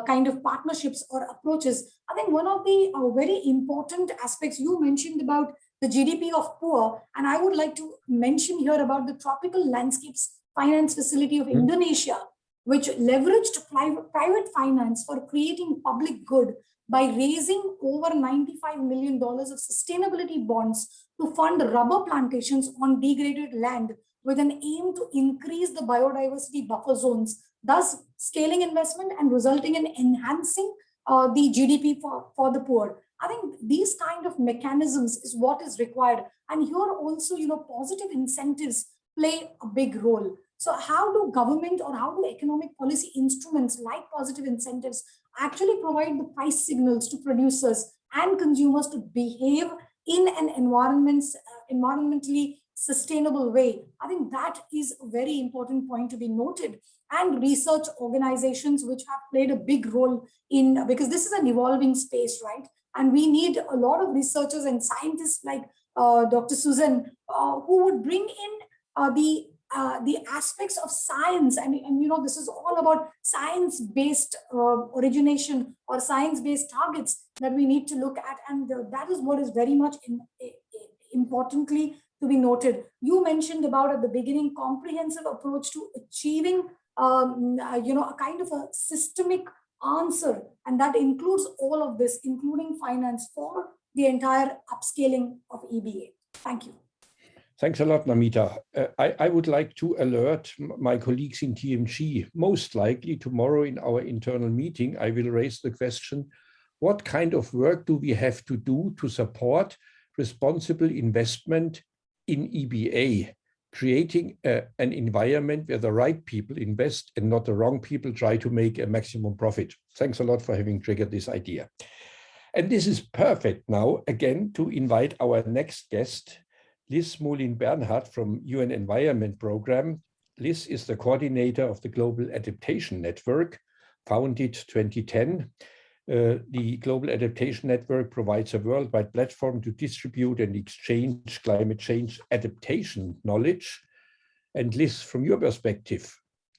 kind of partnerships or approaches. I think one of the very important aspects you mentioned about the GDP of poor, and I would like to mention here about the Tropical Landscapes Finance Facility of Indonesia, which leveraged private finance for creating public good by raising over $95 million of sustainability bonds to fund rubber plantations on degraded land with an aim to increase the biodiversity buffer zones, thus scaling investment and resulting in enhancing the GDP for the poor. I think these kind of mechanisms is what is required. And here also, positive incentives play a big role. So how do government or how do economic policy instruments like positive incentives actually provide the price signals to producers and consumers to behave in an environmentally sustainable way? I think that is a very important point to be noted. And research organizations which have played a big role in, because this is an evolving space, right? And we need a lot of researchers and scientists like Dr. Susan, who would bring in the aspects of science. And this is all about science-based origination or science-based targets that we need to look at. And that is what is very much importantly to be noted. You mentioned about at the beginning, comprehensive approach to achieving, a kind of a systemic answer. And that includes all of this, including finance for the entire upscaling of EBA. Thank you. Thanks a lot, Namita. I would like to alert my colleagues in TMG. Most likely tomorrow in our internal meeting, I will raise the question, what kind of work do we have to do to support responsible investment in EBA, creating an environment where the right people invest and not the wrong people try to make a maximum profit. Thanks a lot for having triggered this idea. And this is perfect now, again, to invite our next guest, Liz Moulin-Bernhard from UN Environment Program. Liz is the coordinator of the Global Adaptation Network, founded 2010. The Global Adaptation Network provides a worldwide platform to distribute and exchange climate change adaptation knowledge. And Liz, from your perspective,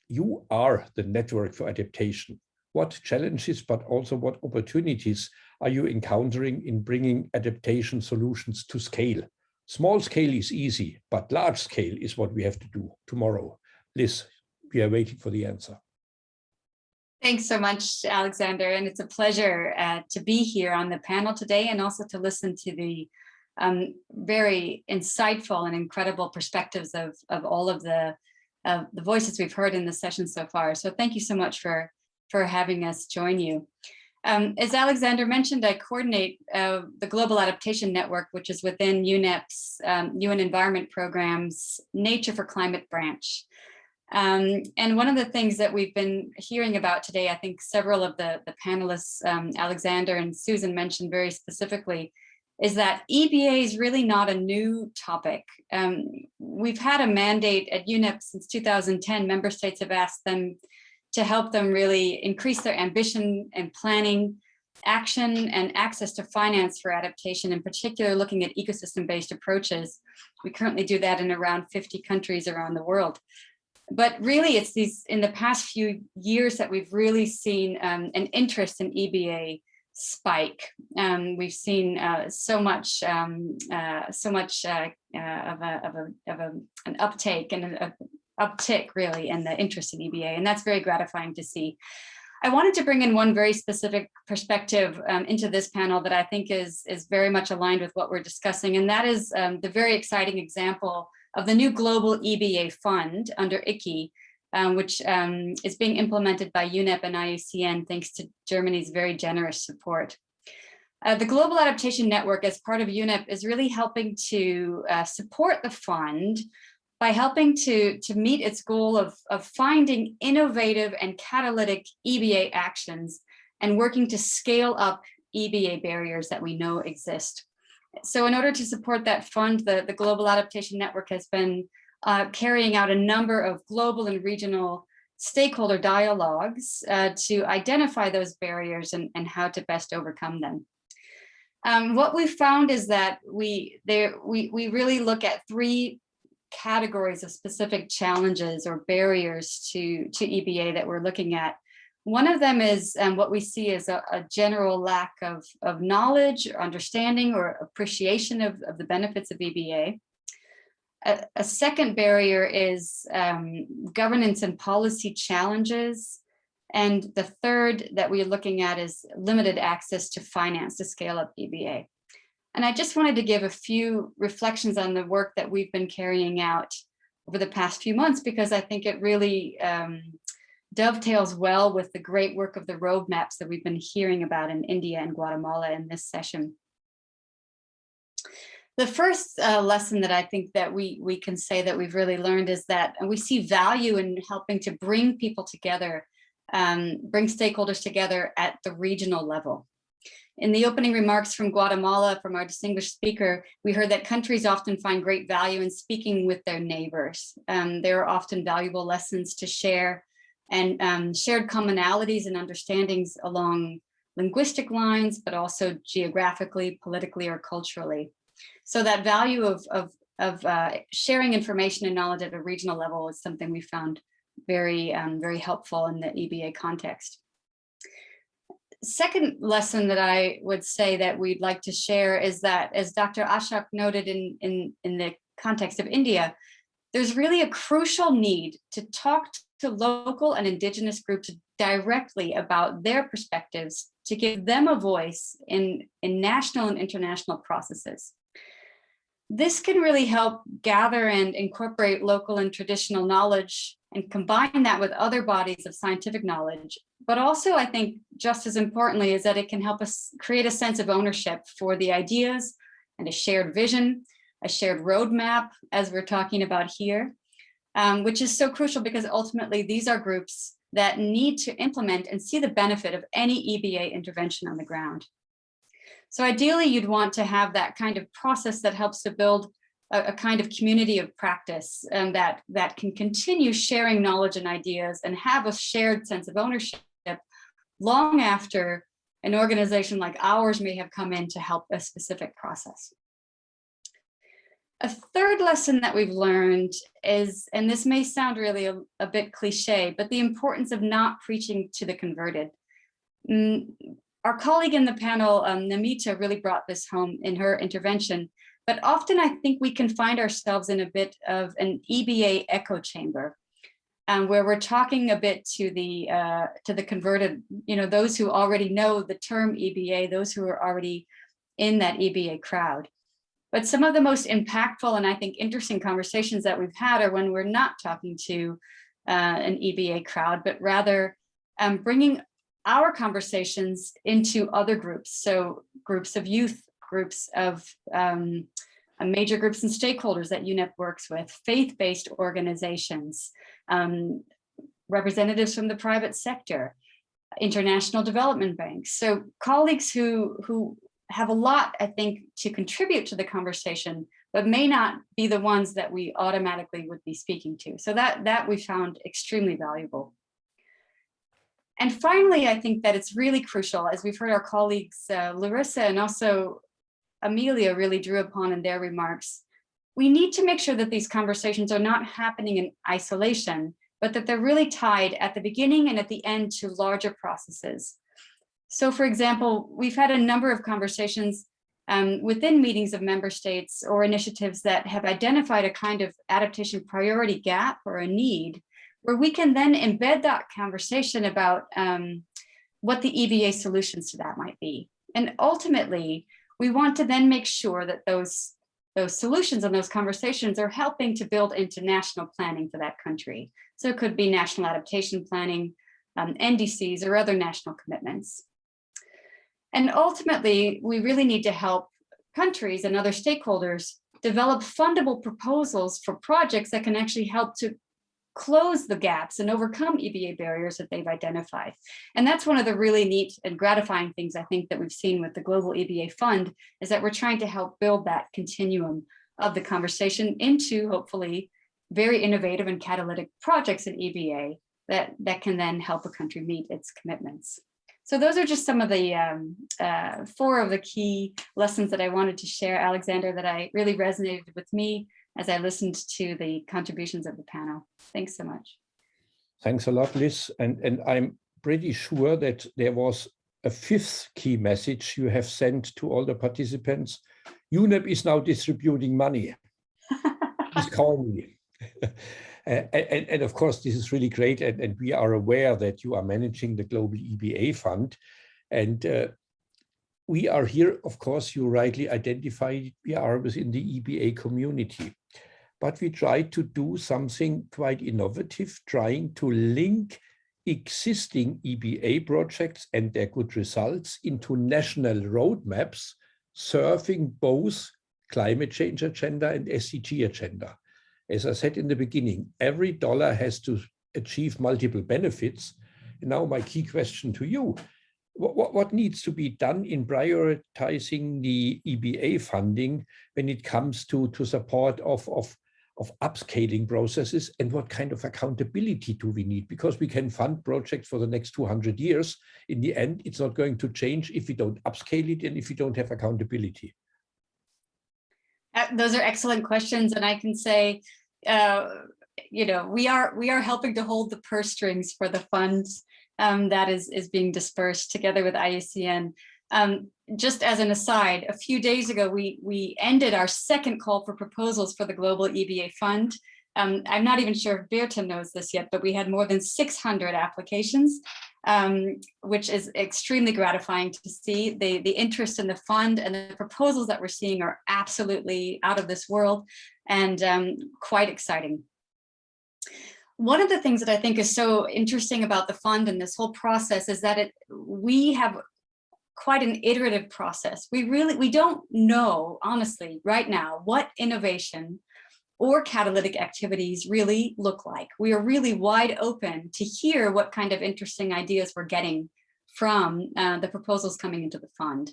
you are the network for adaptation. What challenges, but also what opportunities are you encountering in bringing adaptation solutions to scale? Small scale is easy, but large scale is what we have to do tomorrow. Liz, we are waiting for the answer. Thanks so much, Alexander. And it's a pleasure to be here on the panel today and also to listen to the very insightful and incredible perspectives of all of the voices we've heard in the session so far. So thank you so much for having us join you. As Alexander mentioned, I coordinate the Global Adaptation Network, which is within UNEP's UN Environment Program's Nature for Climate branch. And one of the things that we've been hearing about today, I think several of the panelists, Alexander and Susan mentioned very specifically, is that EBA is really not a new topic. We've had a mandate at UNEP since 2010. Member states have asked them to help them really increase their ambition and planning, action, and access to finance for adaptation, in particular looking at ecosystem-based approaches. We currently do that in around 50 countries around the world. But really, it's these in the past few years that we've really seen an interest in EBA spike. We've seen so much of an uptake and an uptick really in the interest in EBA, and that's very gratifying to see. I wanted to bring in one very specific perspective into this panel that I think is very much aligned with what we're discussing, and that is the very exciting example of the new global EBA fund under ICI, which is being implemented by UNEP and IUCN thanks to Germany's very generous support. The Global Adaptation Network, as part of UNEP, is really helping to support the fund by helping to meet its goal of finding innovative and catalytic EBA actions and working to scale up EBA barriers that we know exist. So in order to support that fund, the Global Adaptation Network has been carrying out a number of global and regional stakeholder dialogues to identify those barriers and how to best overcome them. What we found is that we really look at three categories of specific challenges or barriers to EBA that we're looking at. One of them is what we see as a general lack of knowledge or understanding or appreciation of the benefits of EBA. A second barrier is governance and policy challenges. And the third that we're looking at is limited access to finance to scale up EBA. And I just wanted to give a few reflections on the work that we've been carrying out over the past few months, because I think it really dovetails well with the great work of the roadmaps that we've been hearing about in India and Guatemala in this session. The first lesson that I think that we can say that we've really learned is that we see value in helping to bring people together, bring stakeholders together at the regional level. In the opening remarks from Guatemala, from our distinguished speaker, we heard that countries often find great value in speaking with their neighbors. There are often valuable lessons to share and shared commonalities and understandings along linguistic lines, but also geographically, politically, or culturally. So that value of sharing information and knowledge at a regional level is something we found very, very helpful in the EBA context. Second lesson that I would say that we'd like to share is that, as Dr. Ashok noted in the context of India, there's really a crucial need to talk to local and indigenous groups directly about their perspectives to give them a voice in national and international processes. This can really help gather and incorporate local and traditional knowledge and combine that with other bodies of scientific knowledge. But also, I think, just as importantly, is that it can help us create a sense of ownership for the ideas and a shared vision, a shared roadmap, as we're talking about here, which is so crucial because ultimately these are groups that need to implement and see the benefit of any EBA intervention on the ground. So ideally, you'd want to have that kind of process that helps to build a kind of community of practice that can continue sharing knowledge and ideas and have a shared sense of ownership long after an organization like ours may have come in to help a specific process. A third lesson that we've learned is, and this may sound really a bit cliche, but the importance of not preaching to the converted. Our colleague in the panel, Namita, really brought this home in her intervention, but often I think we can find ourselves in a bit of an EBA echo chamber, where we're talking a bit to the converted, those who already know the term EBA, those who are already in that EBA crowd. But some of the most impactful and I think interesting conversations that we've had are when we're not talking to an EBA crowd, but rather bringing our conversations into other groups. So groups of youth, groups of major groups and stakeholders that UNEP works with, faith-based organizations, representatives from the private sector, international development banks. So colleagues who have a lot, I think, to contribute to the conversation, but may not be the ones that we automatically would be speaking to. So that we found extremely valuable. And finally, I think that it's really crucial, as we've heard our colleagues, Larissa and also Amelia really drew upon in their remarks, we need to make sure that these conversations are not happening in isolation, but that they're really tied at the beginning and at the end to larger processes. So for example, we've had a number of conversations within meetings of member states or initiatives that have identified a kind of adaptation priority gap or a need, where we can then embed that conversation about what the EBA solutions to that might be. And ultimately, we want to then make sure that those solutions and those conversations are helping to build into national planning for that country. So it could be national adaptation planning, NDCs, or other national commitments. And ultimately, we really need to help countries and other stakeholders develop fundable proposals for projects that can actually help to close the gaps and overcome EBA barriers that they've identified. And that's one of the really neat and gratifying things I think that we've seen with the Global EBA Fund, is that we're trying to help build that continuum of the conversation into hopefully very innovative and catalytic projects in EBA that can then help a country meet its commitments. So those are just some of the 4 of the key lessons that I wanted to share, Alexander, that I really resonated with me as I listened to the contributions of the panel. Thanks so much. Thanks a lot, Liz. And I'm pretty sure that there was a 5th key message you have sent to all the participants. UNEP is now distributing money. Please call me. And of course, this is really great. And we are aware that you are managing the Global EBA Fund. And we are here, of course, you rightly identified, we are within the EBA community. But we try to do something quite innovative, trying to link existing EBA projects and their good results into national roadmaps, serving both climate change agenda and SDG agenda. As I said in the beginning, every dollar has to achieve multiple benefits. And now my key question to you, what needs to be done in prioritizing the EBA funding when it comes to support of upscaling processes, and what kind of accountability do we need? Because we can fund projects for the next 200 years. In the end, it's not going to change if we don't upscale it and if we don't have accountability. Those are excellent questions. And I can say, we are helping to hold the purse strings for the funds that is being dispersed together with IUCN. Just as an aside, a few days ago, we ended our 2nd call for proposals for the Global EBA Fund. I'm not even sure if Beerta knows this yet, but we had more than 600 applications, which is extremely gratifying to see. The interest in the fund and the proposals that we're seeing are absolutely out of this world and quite exciting. One of the things that I think is so interesting about the fund and this whole process is that we have quite an iterative process. We don't know, honestly, right now, what innovation or catalytic activities really look like. We are really wide open to hear what kind of interesting ideas we're getting from the proposals coming into the fund.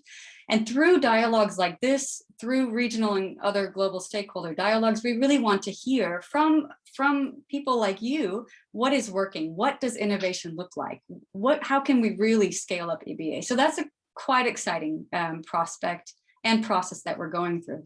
And through dialogues like this, through regional and other global stakeholder dialogues, we really want to hear from people like you, what is working? What does innovation look like? How can we really scale up EBA? So that's a quite exciting prospect and process that we're going through.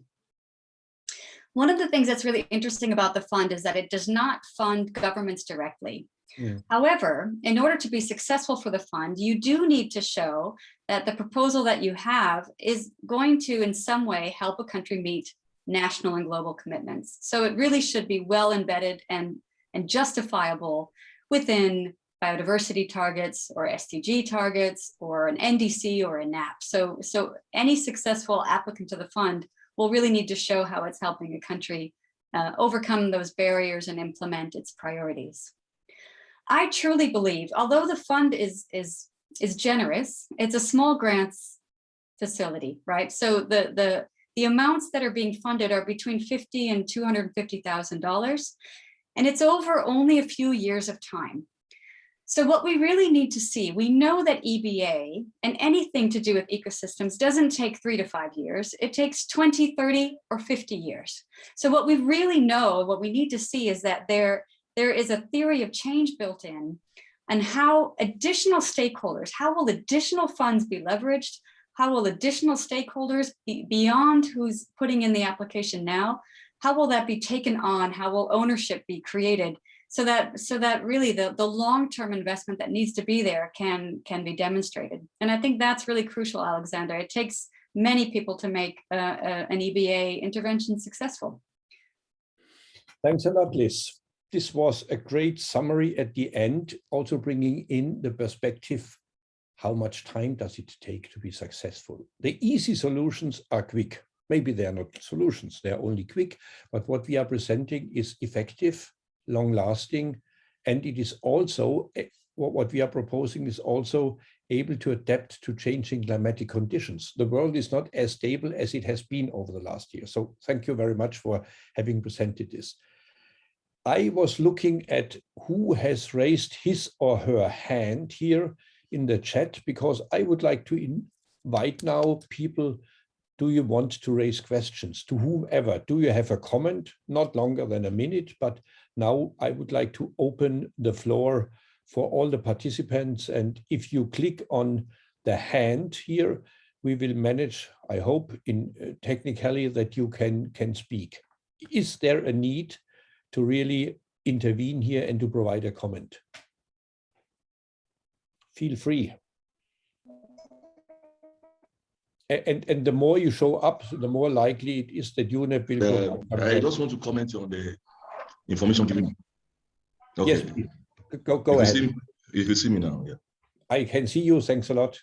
One of the things that's really interesting about the fund is that it does not fund governments directly. Yeah. However, in order to be successful for the fund, you do need to show that the proposal that you have is going to in some way help a country meet national and global commitments. So it really should be well embedded and justifiable within biodiversity targets or SDG targets or an NDC or a NAP. So any successful applicant to the fund will really need to show how it's helping a country overcome those barriers and implement its priorities. I truly believe, although the fund is generous, it's a small grants facility, right? So the amounts that are being funded are between $50,000 and $250,000, and it's over only a few years of time. So what we really need to see, we know that EBA and anything to do with ecosystems doesn't take 3 to 5 years. It takes 20, 30, or 50 years. So what we really know, what we need to see is that there is a theory of change built in and how additional stakeholders, how will additional funds be leveraged? How will additional stakeholders beyond who's putting in the application now, how will that be taken on? How will ownership be created? So that really the long-term investment that needs to be there can be demonstrated. And I think that's really crucial, Alexander. It takes many people to make an EBA intervention successful. Thanks a lot, Liz. This was a great summary at the end, also bringing in the perspective, how much time does it take to be successful? The easy solutions are quick. Maybe they are not solutions, they are only quick, but what we are presenting is effective, long-lasting, and it is also, what we are proposing is also able to adapt to changing climatic conditions. The world is not as stable as it has been over the last year. So thank you very much for having presented this. I was looking at who has raised his or her hand here in the chat, because I would like to invite now people. Do you want to raise questions to whomever? Do you have a comment? Not longer than a minute, but now I would like to open the floor for all the participants. And if you click on the hand here, we will manage, I hope, technically that you can speak. Is there a need to really intervene here and to provide a comment? Feel free. And the more you show up, the more likely it is that UNEP will go. I just want to comment on the information given. Okay. Yes, go ahead. If you see me now, yeah. I can see you. Thanks a lot.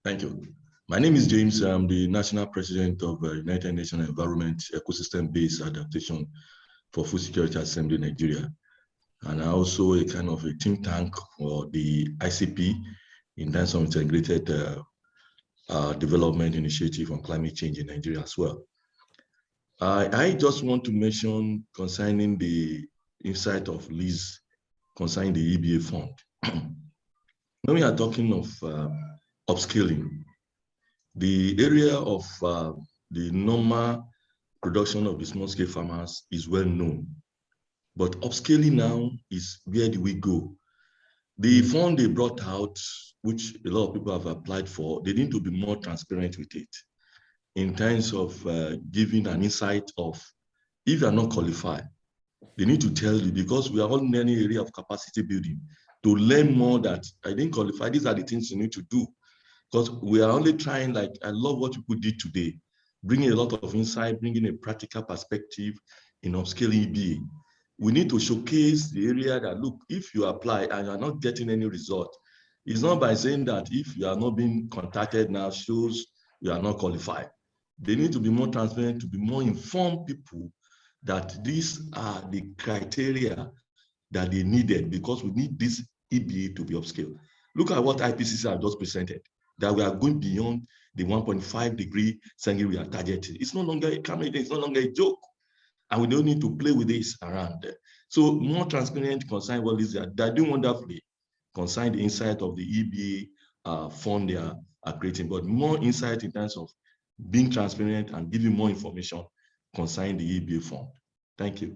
Thank you. My name is James. I'm the National President of United Nations Environment Ecosystem-based Adaptation for Food Security Assembly Nigeria. And I'm also a kind of a think tank for the ICP in terms of integrated development initiative on climate change in Nigeria as well. I just want to mention concerning the insight of Liz concerning the EBA fund. When we are talking of upscaling, the area of the normal production of the small-scale farmers is well known, but upscaling now is where do we go? The fund they brought out, which a lot of people have applied for, they need to be more transparent with it in terms of giving an insight of, if you are not qualified, they need to tell you, because we are all in any area of capacity building, to learn more that I didn't qualify, these are the things you need to do. Because we are only trying, like, I love what people did today, bringing a lot of insight, bringing a practical perspective in upscaling EBA. we need to showcase the area that, look, if you apply and you're not getting any result, it's not by saying that if you are not being contacted now shows you are not qualified. They need to be more transparent, to be more informed people that these are the criteria that they needed, because we need this EBA to be upscaled. Look at what IPCC have just presented, that we are going beyond the 1.5 degree centigrade we are targeting. It's no longer a comedy, it's no longer a joke. And we don't need to play with this around. So more transparent concern what is that they're doing wonderfully, concern the insight of the EBA fund they are creating, but more insight in terms of being transparent and giving more information concerning the EBA fund. Thank you.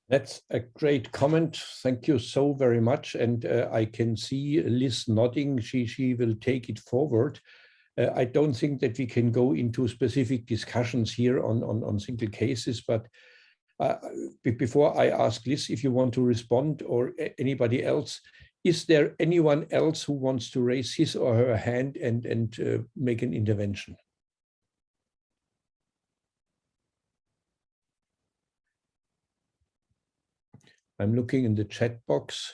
That's a great comment. Thank you so very much. And I can see Liz nodding. She will take it forward. I don't think that we can go into specific discussions here on single cases, but before I ask Liz if you want to respond, or anybody else, is there anyone else who wants to raise his or her hand and make an intervention? I'm looking in the chat box.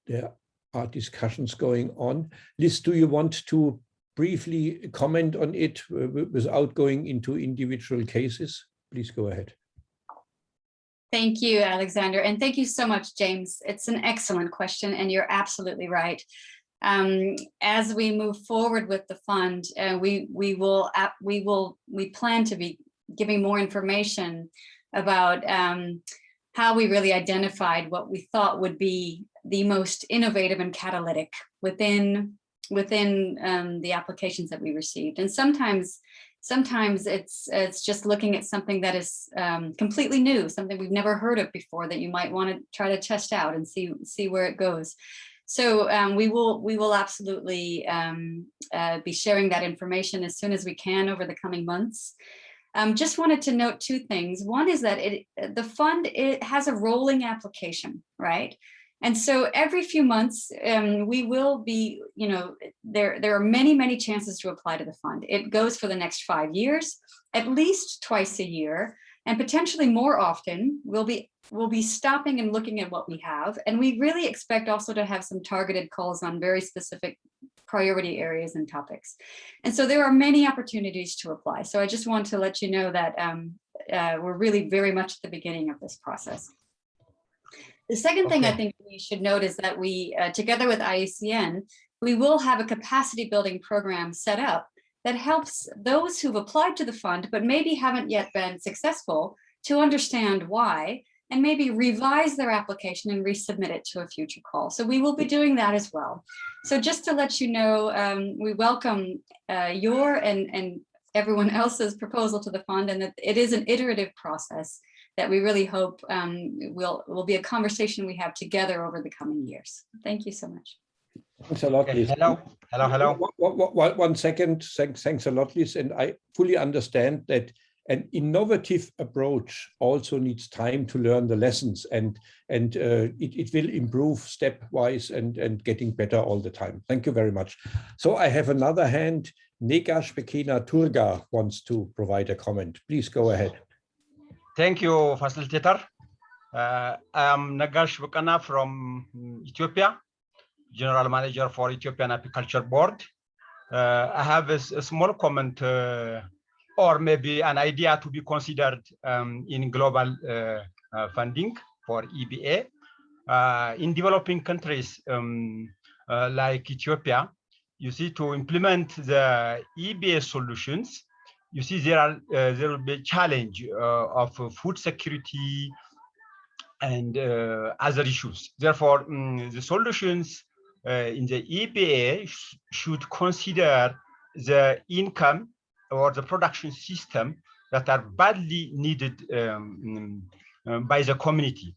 There are discussions going on. Liz, do you want to briefly comment on it without going into individual cases? Please go ahead. Thank you, Alexander. And thank you so much, James. It's an excellent question, and you're absolutely right. As we move forward with the fund, we plan to be giving more information about how we really identified what we thought would be the most innovative and catalytic within the applications that we received. And sometimes it's just looking at something that is completely new, something we've never heard of before that you might want to try to test out and see where it goes. So we will absolutely be sharing that information as soon as we can over the coming months. Just wanted to note two things. One is that the fund, it has a rolling application, right? And so every few months, we will be, there are many chances to apply to the fund. It goes for the next 5 years, at least twice a year, and potentially more often. We'll be stopping and looking at what we have. And we really expect also to have some targeted calls on very specific priority areas and topics. And so there are many opportunities to apply. So I just want to let you know that we're really very much at the beginning of this process. The second thing I think we should note is that we, together with IUCN, we will have a capacity building program set up that helps those who've applied to the fund but maybe haven't yet been successful to understand why, and maybe revise their application and resubmit it to a future call. So we will be doing that as well. So just to let you know, we welcome your and everyone else's proposal to the fund, and that it is an iterative process that we really hope will be a conversation we have together over the coming years. Thank you so much. Thanks a lot, Liz. Hello. 1 second. Thanks a lot, Liz. And I fully understand that an innovative approach also needs time to learn the lessons, and it will improve stepwise and getting better all the time. Thank you very much. So I have another hand. Negash Bekena Turga wants to provide a comment. Please go ahead. Thank you, facilitator. I am Negash Bekena from Ethiopia, General Manager for Ethiopian Apiculture Board. I have a small comment or maybe an idea to be considered in global funding for EBA. In developing countries like Ethiopia, you see, to implement the EBA solutions, you see there will be a challenge of food security and other issues. Therefore, the solutions in the EBA should consider the income or the production system that are badly needed by the community.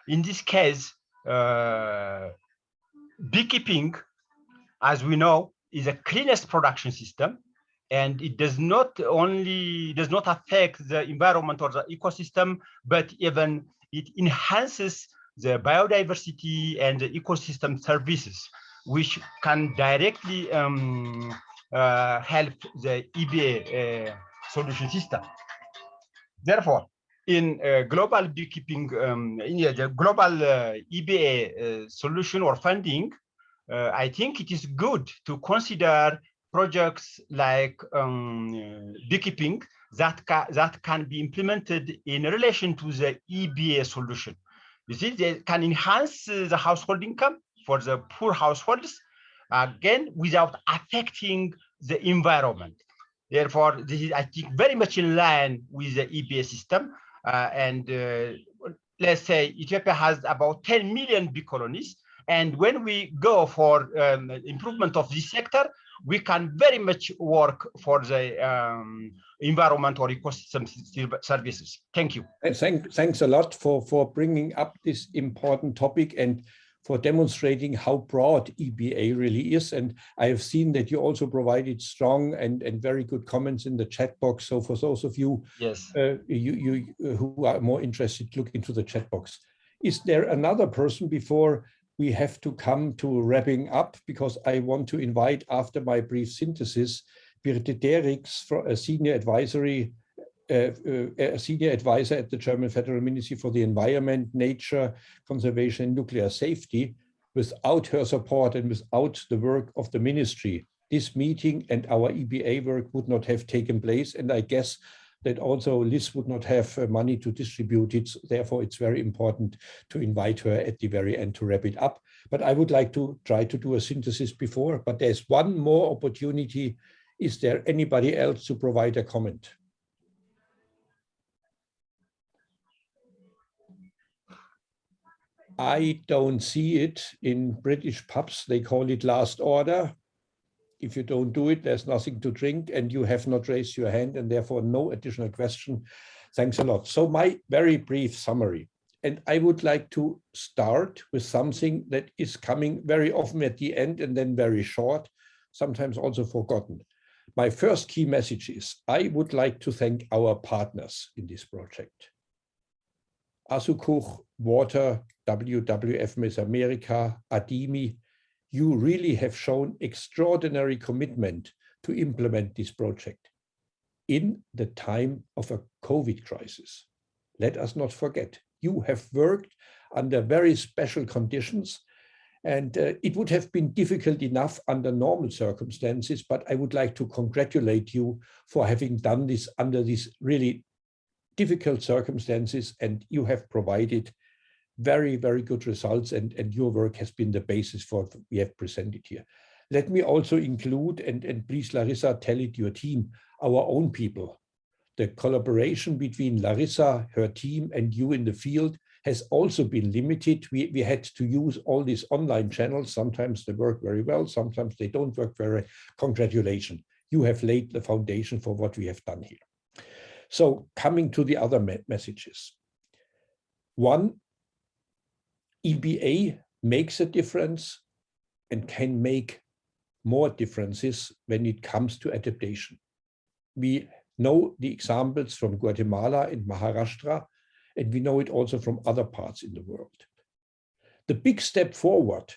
In this case, beekeeping, as we know, is the cleanest production system, and it does not affect the environment or the ecosystem, but even it enhances the biodiversity and the ecosystem services, which can directly help the EBA solution system. Therefore, in global beekeeping, the global EBA solution or funding, I think it is good to consider projects like beekeeping that can be implemented in relation to the EBA solution. You see, they can enhance the household income for the poor households, again, without affecting the environment. Therefore, this is, I think, very much in line with the EBA system. Let's say Ethiopia has about 10 million bee colonies. And when we go for improvement of this sector, we can very much work for the environment or ecosystem services. Thank you. Thanks a lot for bringing up this important topic and for demonstrating how broad EBA really is. And I have seen that you also provided strong and very good comments in the chat box. So for those of you, yes, who are more interested, look into the chat box. Is there another person before we have to come to wrapping up? Because I want to invite, after my brief synthesis, Birte Derricks, a senior advisor at the German Federal Ministry for the Environment, Nature, Conservation and Nuclear Safety. Without her support and without the work of the ministry, this meeting and our EBA work would not have taken place. And I guess that also Liz would not have money to distribute it. Therefore, it's very important to invite her at the very end to wrap it up. But I would like to try to do a synthesis before, but there's one more opportunity. Is there anybody else to provide a comment? I don't see it. In British pubs, they call it last order. If you don't do it, there's nothing to drink, and you have not raised your hand, and therefore no additional question. Thanks a lot. So my very brief summary, and I would like to start with something that is coming very often at the end and then very short, sometimes also forgotten. My first key message is I would like to thank our partners in this project. Asukuch, WOTR, WWF Mesoamerica, ADIMI, you really have shown extraordinary commitment to implement this project in the time of a COVID crisis. Let us not forget, you have worked under very special conditions, and it would have been difficult enough under normal circumstances, but I would like to congratulate you for having done this under these really difficult circumstances, and you have provided very, very good results, and your work has been the basis for what we have presented here. Let me also include, and please, Larissa, tell it your team, our own people. The collaboration between Larissa, her team, and you in the field has also been limited. We had to use all these online channels. Sometimes they work very well, sometimes they don't work very. Congratulations. You have laid the foundation for what we have done here. So coming to the other messages. One, EBA makes a difference and can make more differences when it comes to adaptation. We know the examples from Guatemala and Maharashtra, and we know it also from other parts in the world. The big step forward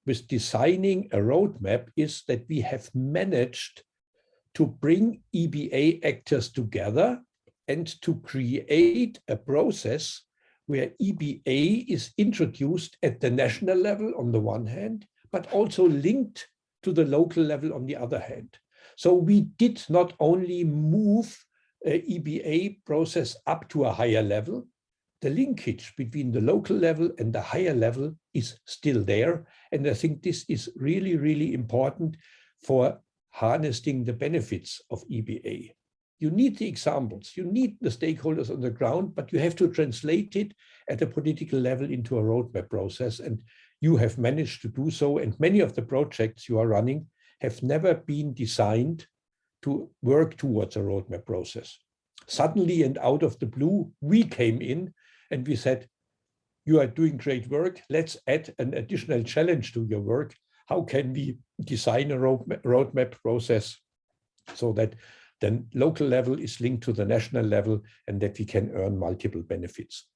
with designing a roadmap is that we have managed to bring EBA actors together and to create a process where EBA is introduced at the national level on the one hand, but also linked to the local level on the other hand. So we did not only move an EBA process up to a higher level, the linkage between the local level and the higher level is still there. And I think this is really, really important for harnessing the benefits of EBA. You need the examples, you need the stakeholders on the ground, but you have to translate it at a political level into a roadmap process. And you have managed to do so. And many of the projects you are running have never been designed to work towards a roadmap process. Suddenly and out of the blue, we came in and we said, you are doing great work. Let's add an additional challenge to your work. How can we design a roadmap process so that the local level is linked to the national level and that we can earn multiple benefits?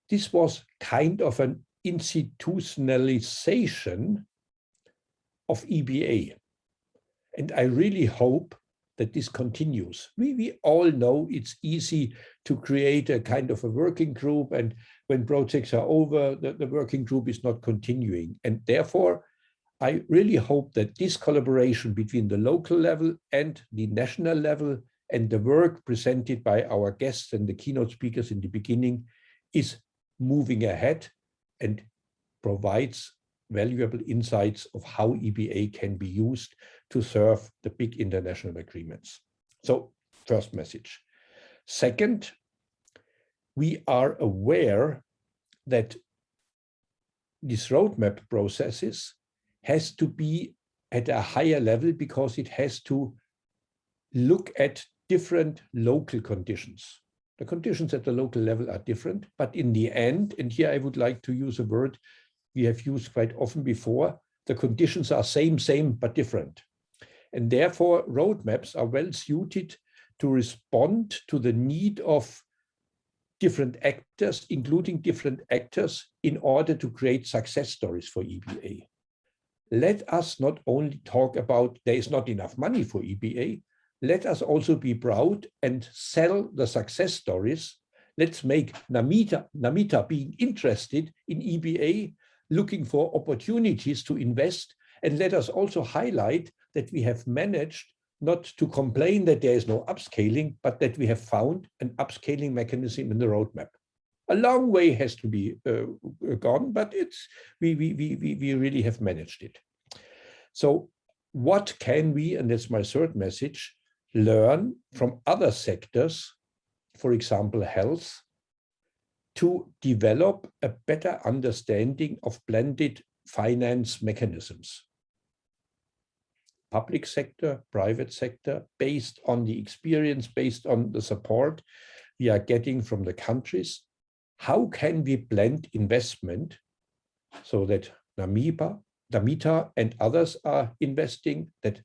This was kind of an institutionalization of EBA. And I really hope that this continues. We all know it's easy to create a kind of a working group, and when projects are over, the working group is not continuing. And therefore, I really hope that this collaboration between the local level and the national level and the work presented by our guests and the keynote speakers in the beginning is moving ahead and provides valuable insights of how EBA can be used to serve the big international agreements. So, first message. Second, we are aware that this roadmap processes has to be at a higher level because it has to look at different local conditions. The conditions at the local level are different, but in the end, and here I would like to use a word we have used quite often before, the conditions are same, but different. And therefore, roadmaps are well suited to respond to the need of different actors, including different actors, in order to create success stories for EBA. Let us not only talk about there is not enough money for EBA, let us also be proud and sell the success stories. Let's make Namita being interested in EBA, looking for opportunities to invest, and let us also highlight that we have managed not to complain that there is no upscaling, but that we have found an upscaling mechanism in the roadmap. A long way has to be gone, but we really have managed it. So what can we, and that's my third message, learn from other sectors, for example, health, to develop a better understanding of blended finance mechanisms? Public sector, private sector, based on the experience, based on the support we are getting from the countries. How can we blend investment so that Namita and others are investing, that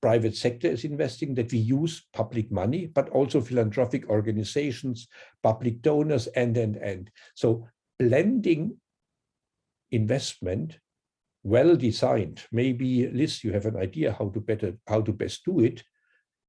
private sector is investing, that we use public money, but also philanthropic organizations, public donors, and. So blending investment, well designed, maybe Liz, you have an idea how to best do it,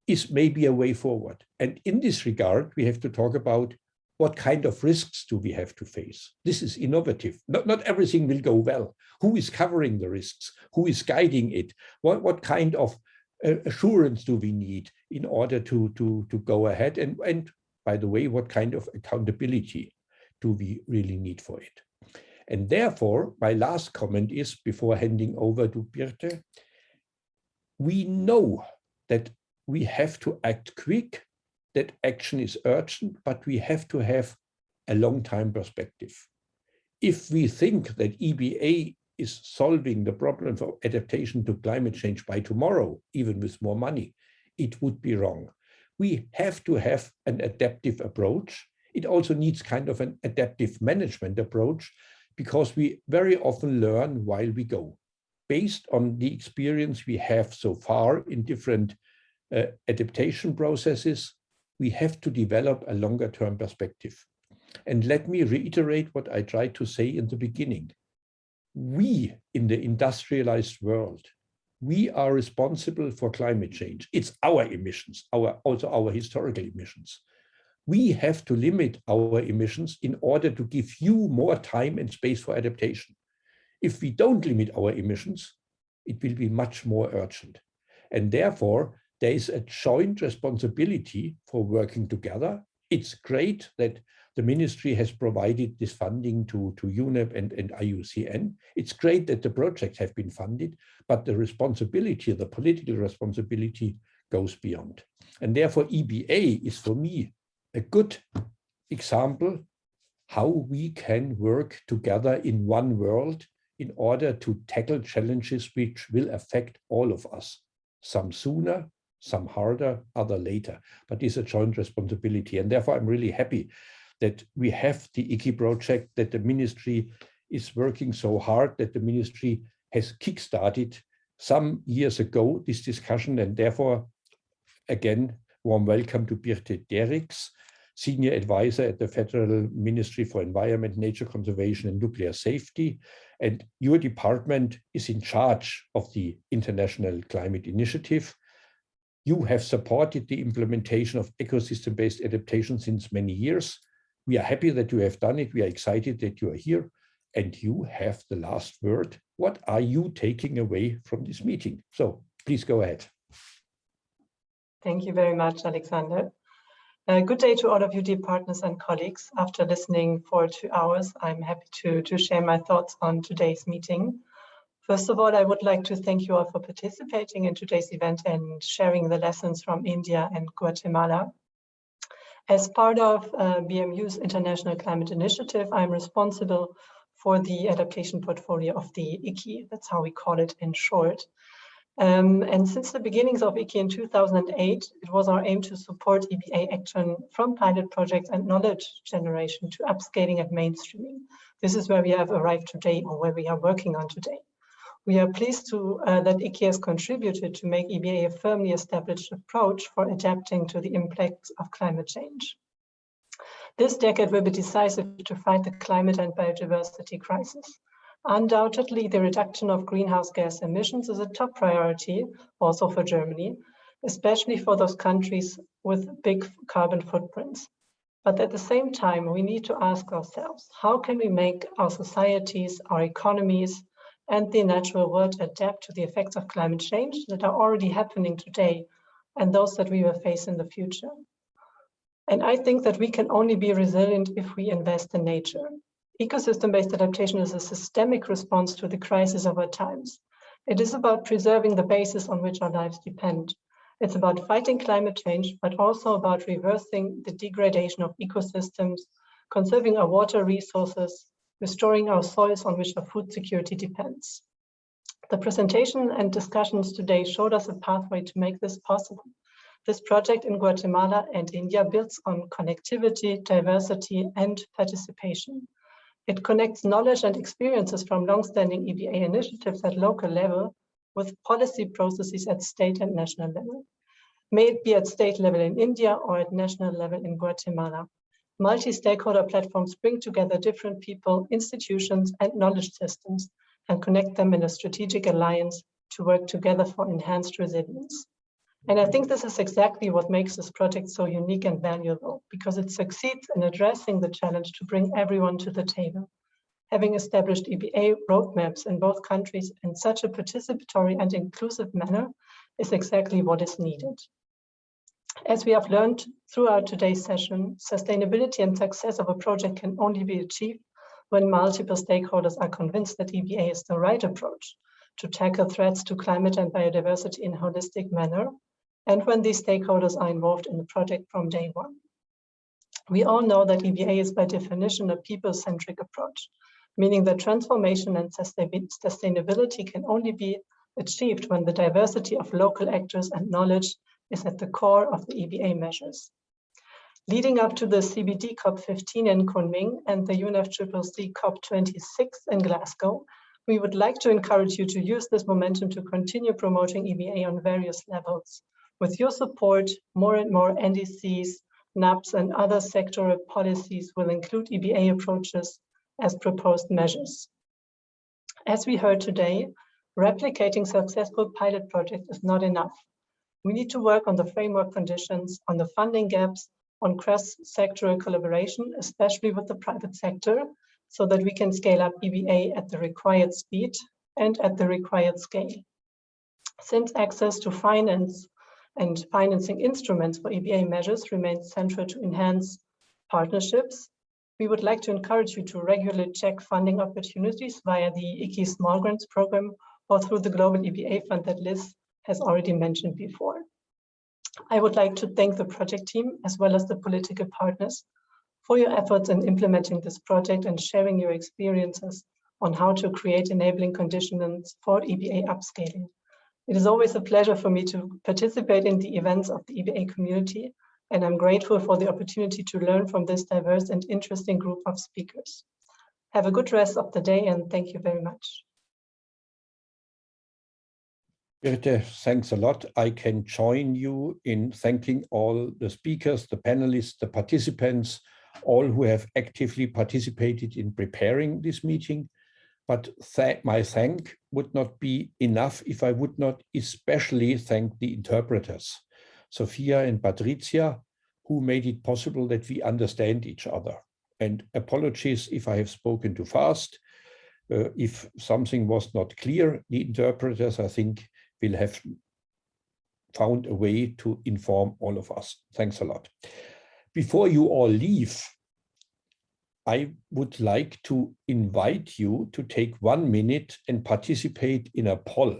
is maybe a way forward. And in this regard, we have to talk about what kind of risks do we have to face. This is innovative. Not everything will go well. Who is covering the risks? Who is guiding it? What kind of assurance do we need in order to go ahead? And by the way, what kind of accountability do we really need for it? And therefore, my last comment is, before handing over to Birte, we know that we have to act quick, that action is urgent, but we have to have a long-time perspective. If we think that EBA is solving the problem of adaptation to climate change by tomorrow, even with more money, it would be wrong. We have to have an adaptive approach. It also needs kind of an adaptive management approach, because we very often learn while we go. Based on the experience we have so far in different adaptation processes, we have to develop a longer-term perspective. And let me reiterate what I tried to say in the beginning. We, in the industrialized world, we are responsible for climate change. It's our emissions, also our historical emissions. We have to limit our emissions in order to give you more time and space for adaptation. If we don't limit our emissions, it will be much more urgent. And therefore, there is a joint responsibility for working together. It's great that the ministry has provided this funding to UNEP and IUCN. It's great that the projects have been funded, but the responsibility, the political responsibility, goes beyond. And therefore, EBA is for me a good example how we can work together in one world in order to tackle challenges which will affect all of us, some sooner, some harder, other later, but it's a joint responsibility. And therefore, I'm really happy that we have the ICI project, that the ministry is working so hard, that the ministry has kickstarted some years ago this discussion. And therefore, again, warm welcome to Birte Derricks, Senior Advisor at the Federal Ministry for Environment, Nature Conservation and Nuclear Safety. And your department is in charge of the International Climate Initiative. You have supported the implementation of ecosystem-based adaptation since many years. We are happy that you have done it. We are excited that you are here, and you have the last word. What are you taking away from this meeting? So please go ahead. Thank you very much, Alexander. Good day to all of you, dear partners and colleagues. After listening for 2 hours, I'm happy to share my thoughts on today's meeting. First of all, I would like to thank you all for participating in today's event and sharing the lessons from India and Guatemala. As part of BMU's International Climate Initiative, I'm responsible for the adaptation portfolio of the ICI. That's how we call it in short. And since the beginnings of ICI in 2008, it was our aim to support EBA action from pilot projects and knowledge generation to upscaling and mainstreaming. This is where we have arrived today, or where we are working on today. We are pleased that ICI has contributed to make EBA a firmly established approach for adapting to the impacts of climate change. This decade will be decisive to fight the climate and biodiversity crisis. Undoubtedly, the reduction of greenhouse gas emissions is a top priority also for Germany, especially for those countries with big carbon footprints. But at the same time, we need to ask ourselves, how can we make our societies, our economies, and the natural world adapt to the effects of climate change that are already happening today and those that we will face in the future? And I think that we can only be resilient if we invest in nature. Ecosystem-based adaptation is a systemic response to the crisis of our times. It is about preserving the basis on which our lives depend. It's about fighting climate change, but also about reversing the degradation of ecosystems, conserving our water resources, restoring our soils on which our food security depends. The presentation and discussions today showed us a pathway to make this possible. This project in Guatemala and India builds on connectivity, diversity, and participation. It connects knowledge and experiences from long-standing EBA initiatives at local level with policy processes at state and national level. May it be at state level in India or at national level in Guatemala. Multi-stakeholder platforms bring together different people, institutions, and knowledge systems and connect them in a strategic alliance to work together for enhanced resilience. And I think this is exactly what makes this project so unique and valuable, because it succeeds in addressing the challenge to bring everyone to the table. Having established EBA roadmaps in both countries in such a participatory and inclusive manner is exactly what is needed. As we have learned throughout today's session, sustainability and success of a project can only be achieved when multiple stakeholders are convinced that EBA is the right approach to tackle threats to climate and biodiversity in a holistic manner, and when these stakeholders are involved in the project from day one. We all know that EBA is by definition a people-centric approach, meaning that transformation and sustainability can only be achieved when the diversity of local actors and knowledge is at the core of the EBA measures. Leading up to the CBD COP15 in Kunming and the UNFCCC COP26 in Glasgow, we would like to encourage you to use this momentum to continue promoting EBA on various levels. With your support, more and more NDCs, NAPs, and other sectoral policies will include EBA approaches as proposed measures. As we heard today, replicating successful pilot projects is not enough. We need to work on the framework conditions, on the funding gaps, on cross-sectoral collaboration, especially with the private sector, so that we can scale up EBA at the required speed and at the required scale. Since access to finance and financing instruments for EBA measures remains central to enhance partnerships, we would like to encourage you to regularly check funding opportunities via the ICI Small Grants program or through the Global EBA Fund that Liz has already mentioned before. I would like to thank the project team as well as the political partners for your efforts in implementing this project and sharing your experiences on how to create enabling conditions for EBA upscaling. It is always a pleasure for me to participate in the events of the EBA community, and I'm grateful for the opportunity to learn from this diverse and interesting group of speakers. Have a good rest of the day, and thank you very much. Birte, thanks a lot. I can join you in thanking all the speakers, the panelists, the participants, all who have actively participated in preparing this meeting. But my thank would not be enough if I would not especially thank the interpreters. Sophia and Patricia, who made it possible that we understand each other. And apologies if I have spoken too fast. If something was not clear, the interpreters, I think, will have found a way to inform all of us. Thanks a lot. Before you all leave, I would like to invite you to take 1 minute and participate in a poll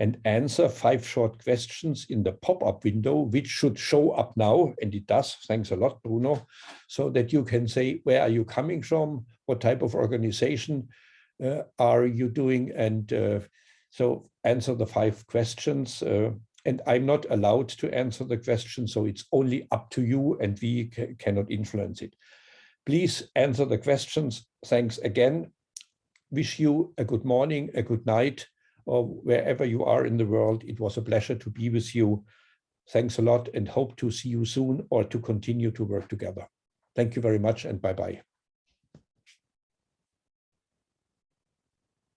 and answer 5 short questions in the pop-up window, which should show up now, and it does. Thanks a lot, Bruno, so that you can say, where are you coming from? What type of organization are you doing? And so answer the 5 questions. And I'm not allowed to answer the question, so it's only up to you, and we cannot influence it. Please answer the questions. Thanks again. Wish you a good morning, a good night, or wherever you are in the world. It was a pleasure to be with you. Thanks a lot, and hope to see you soon or to continue to work together. Thank you very much, and bye-bye.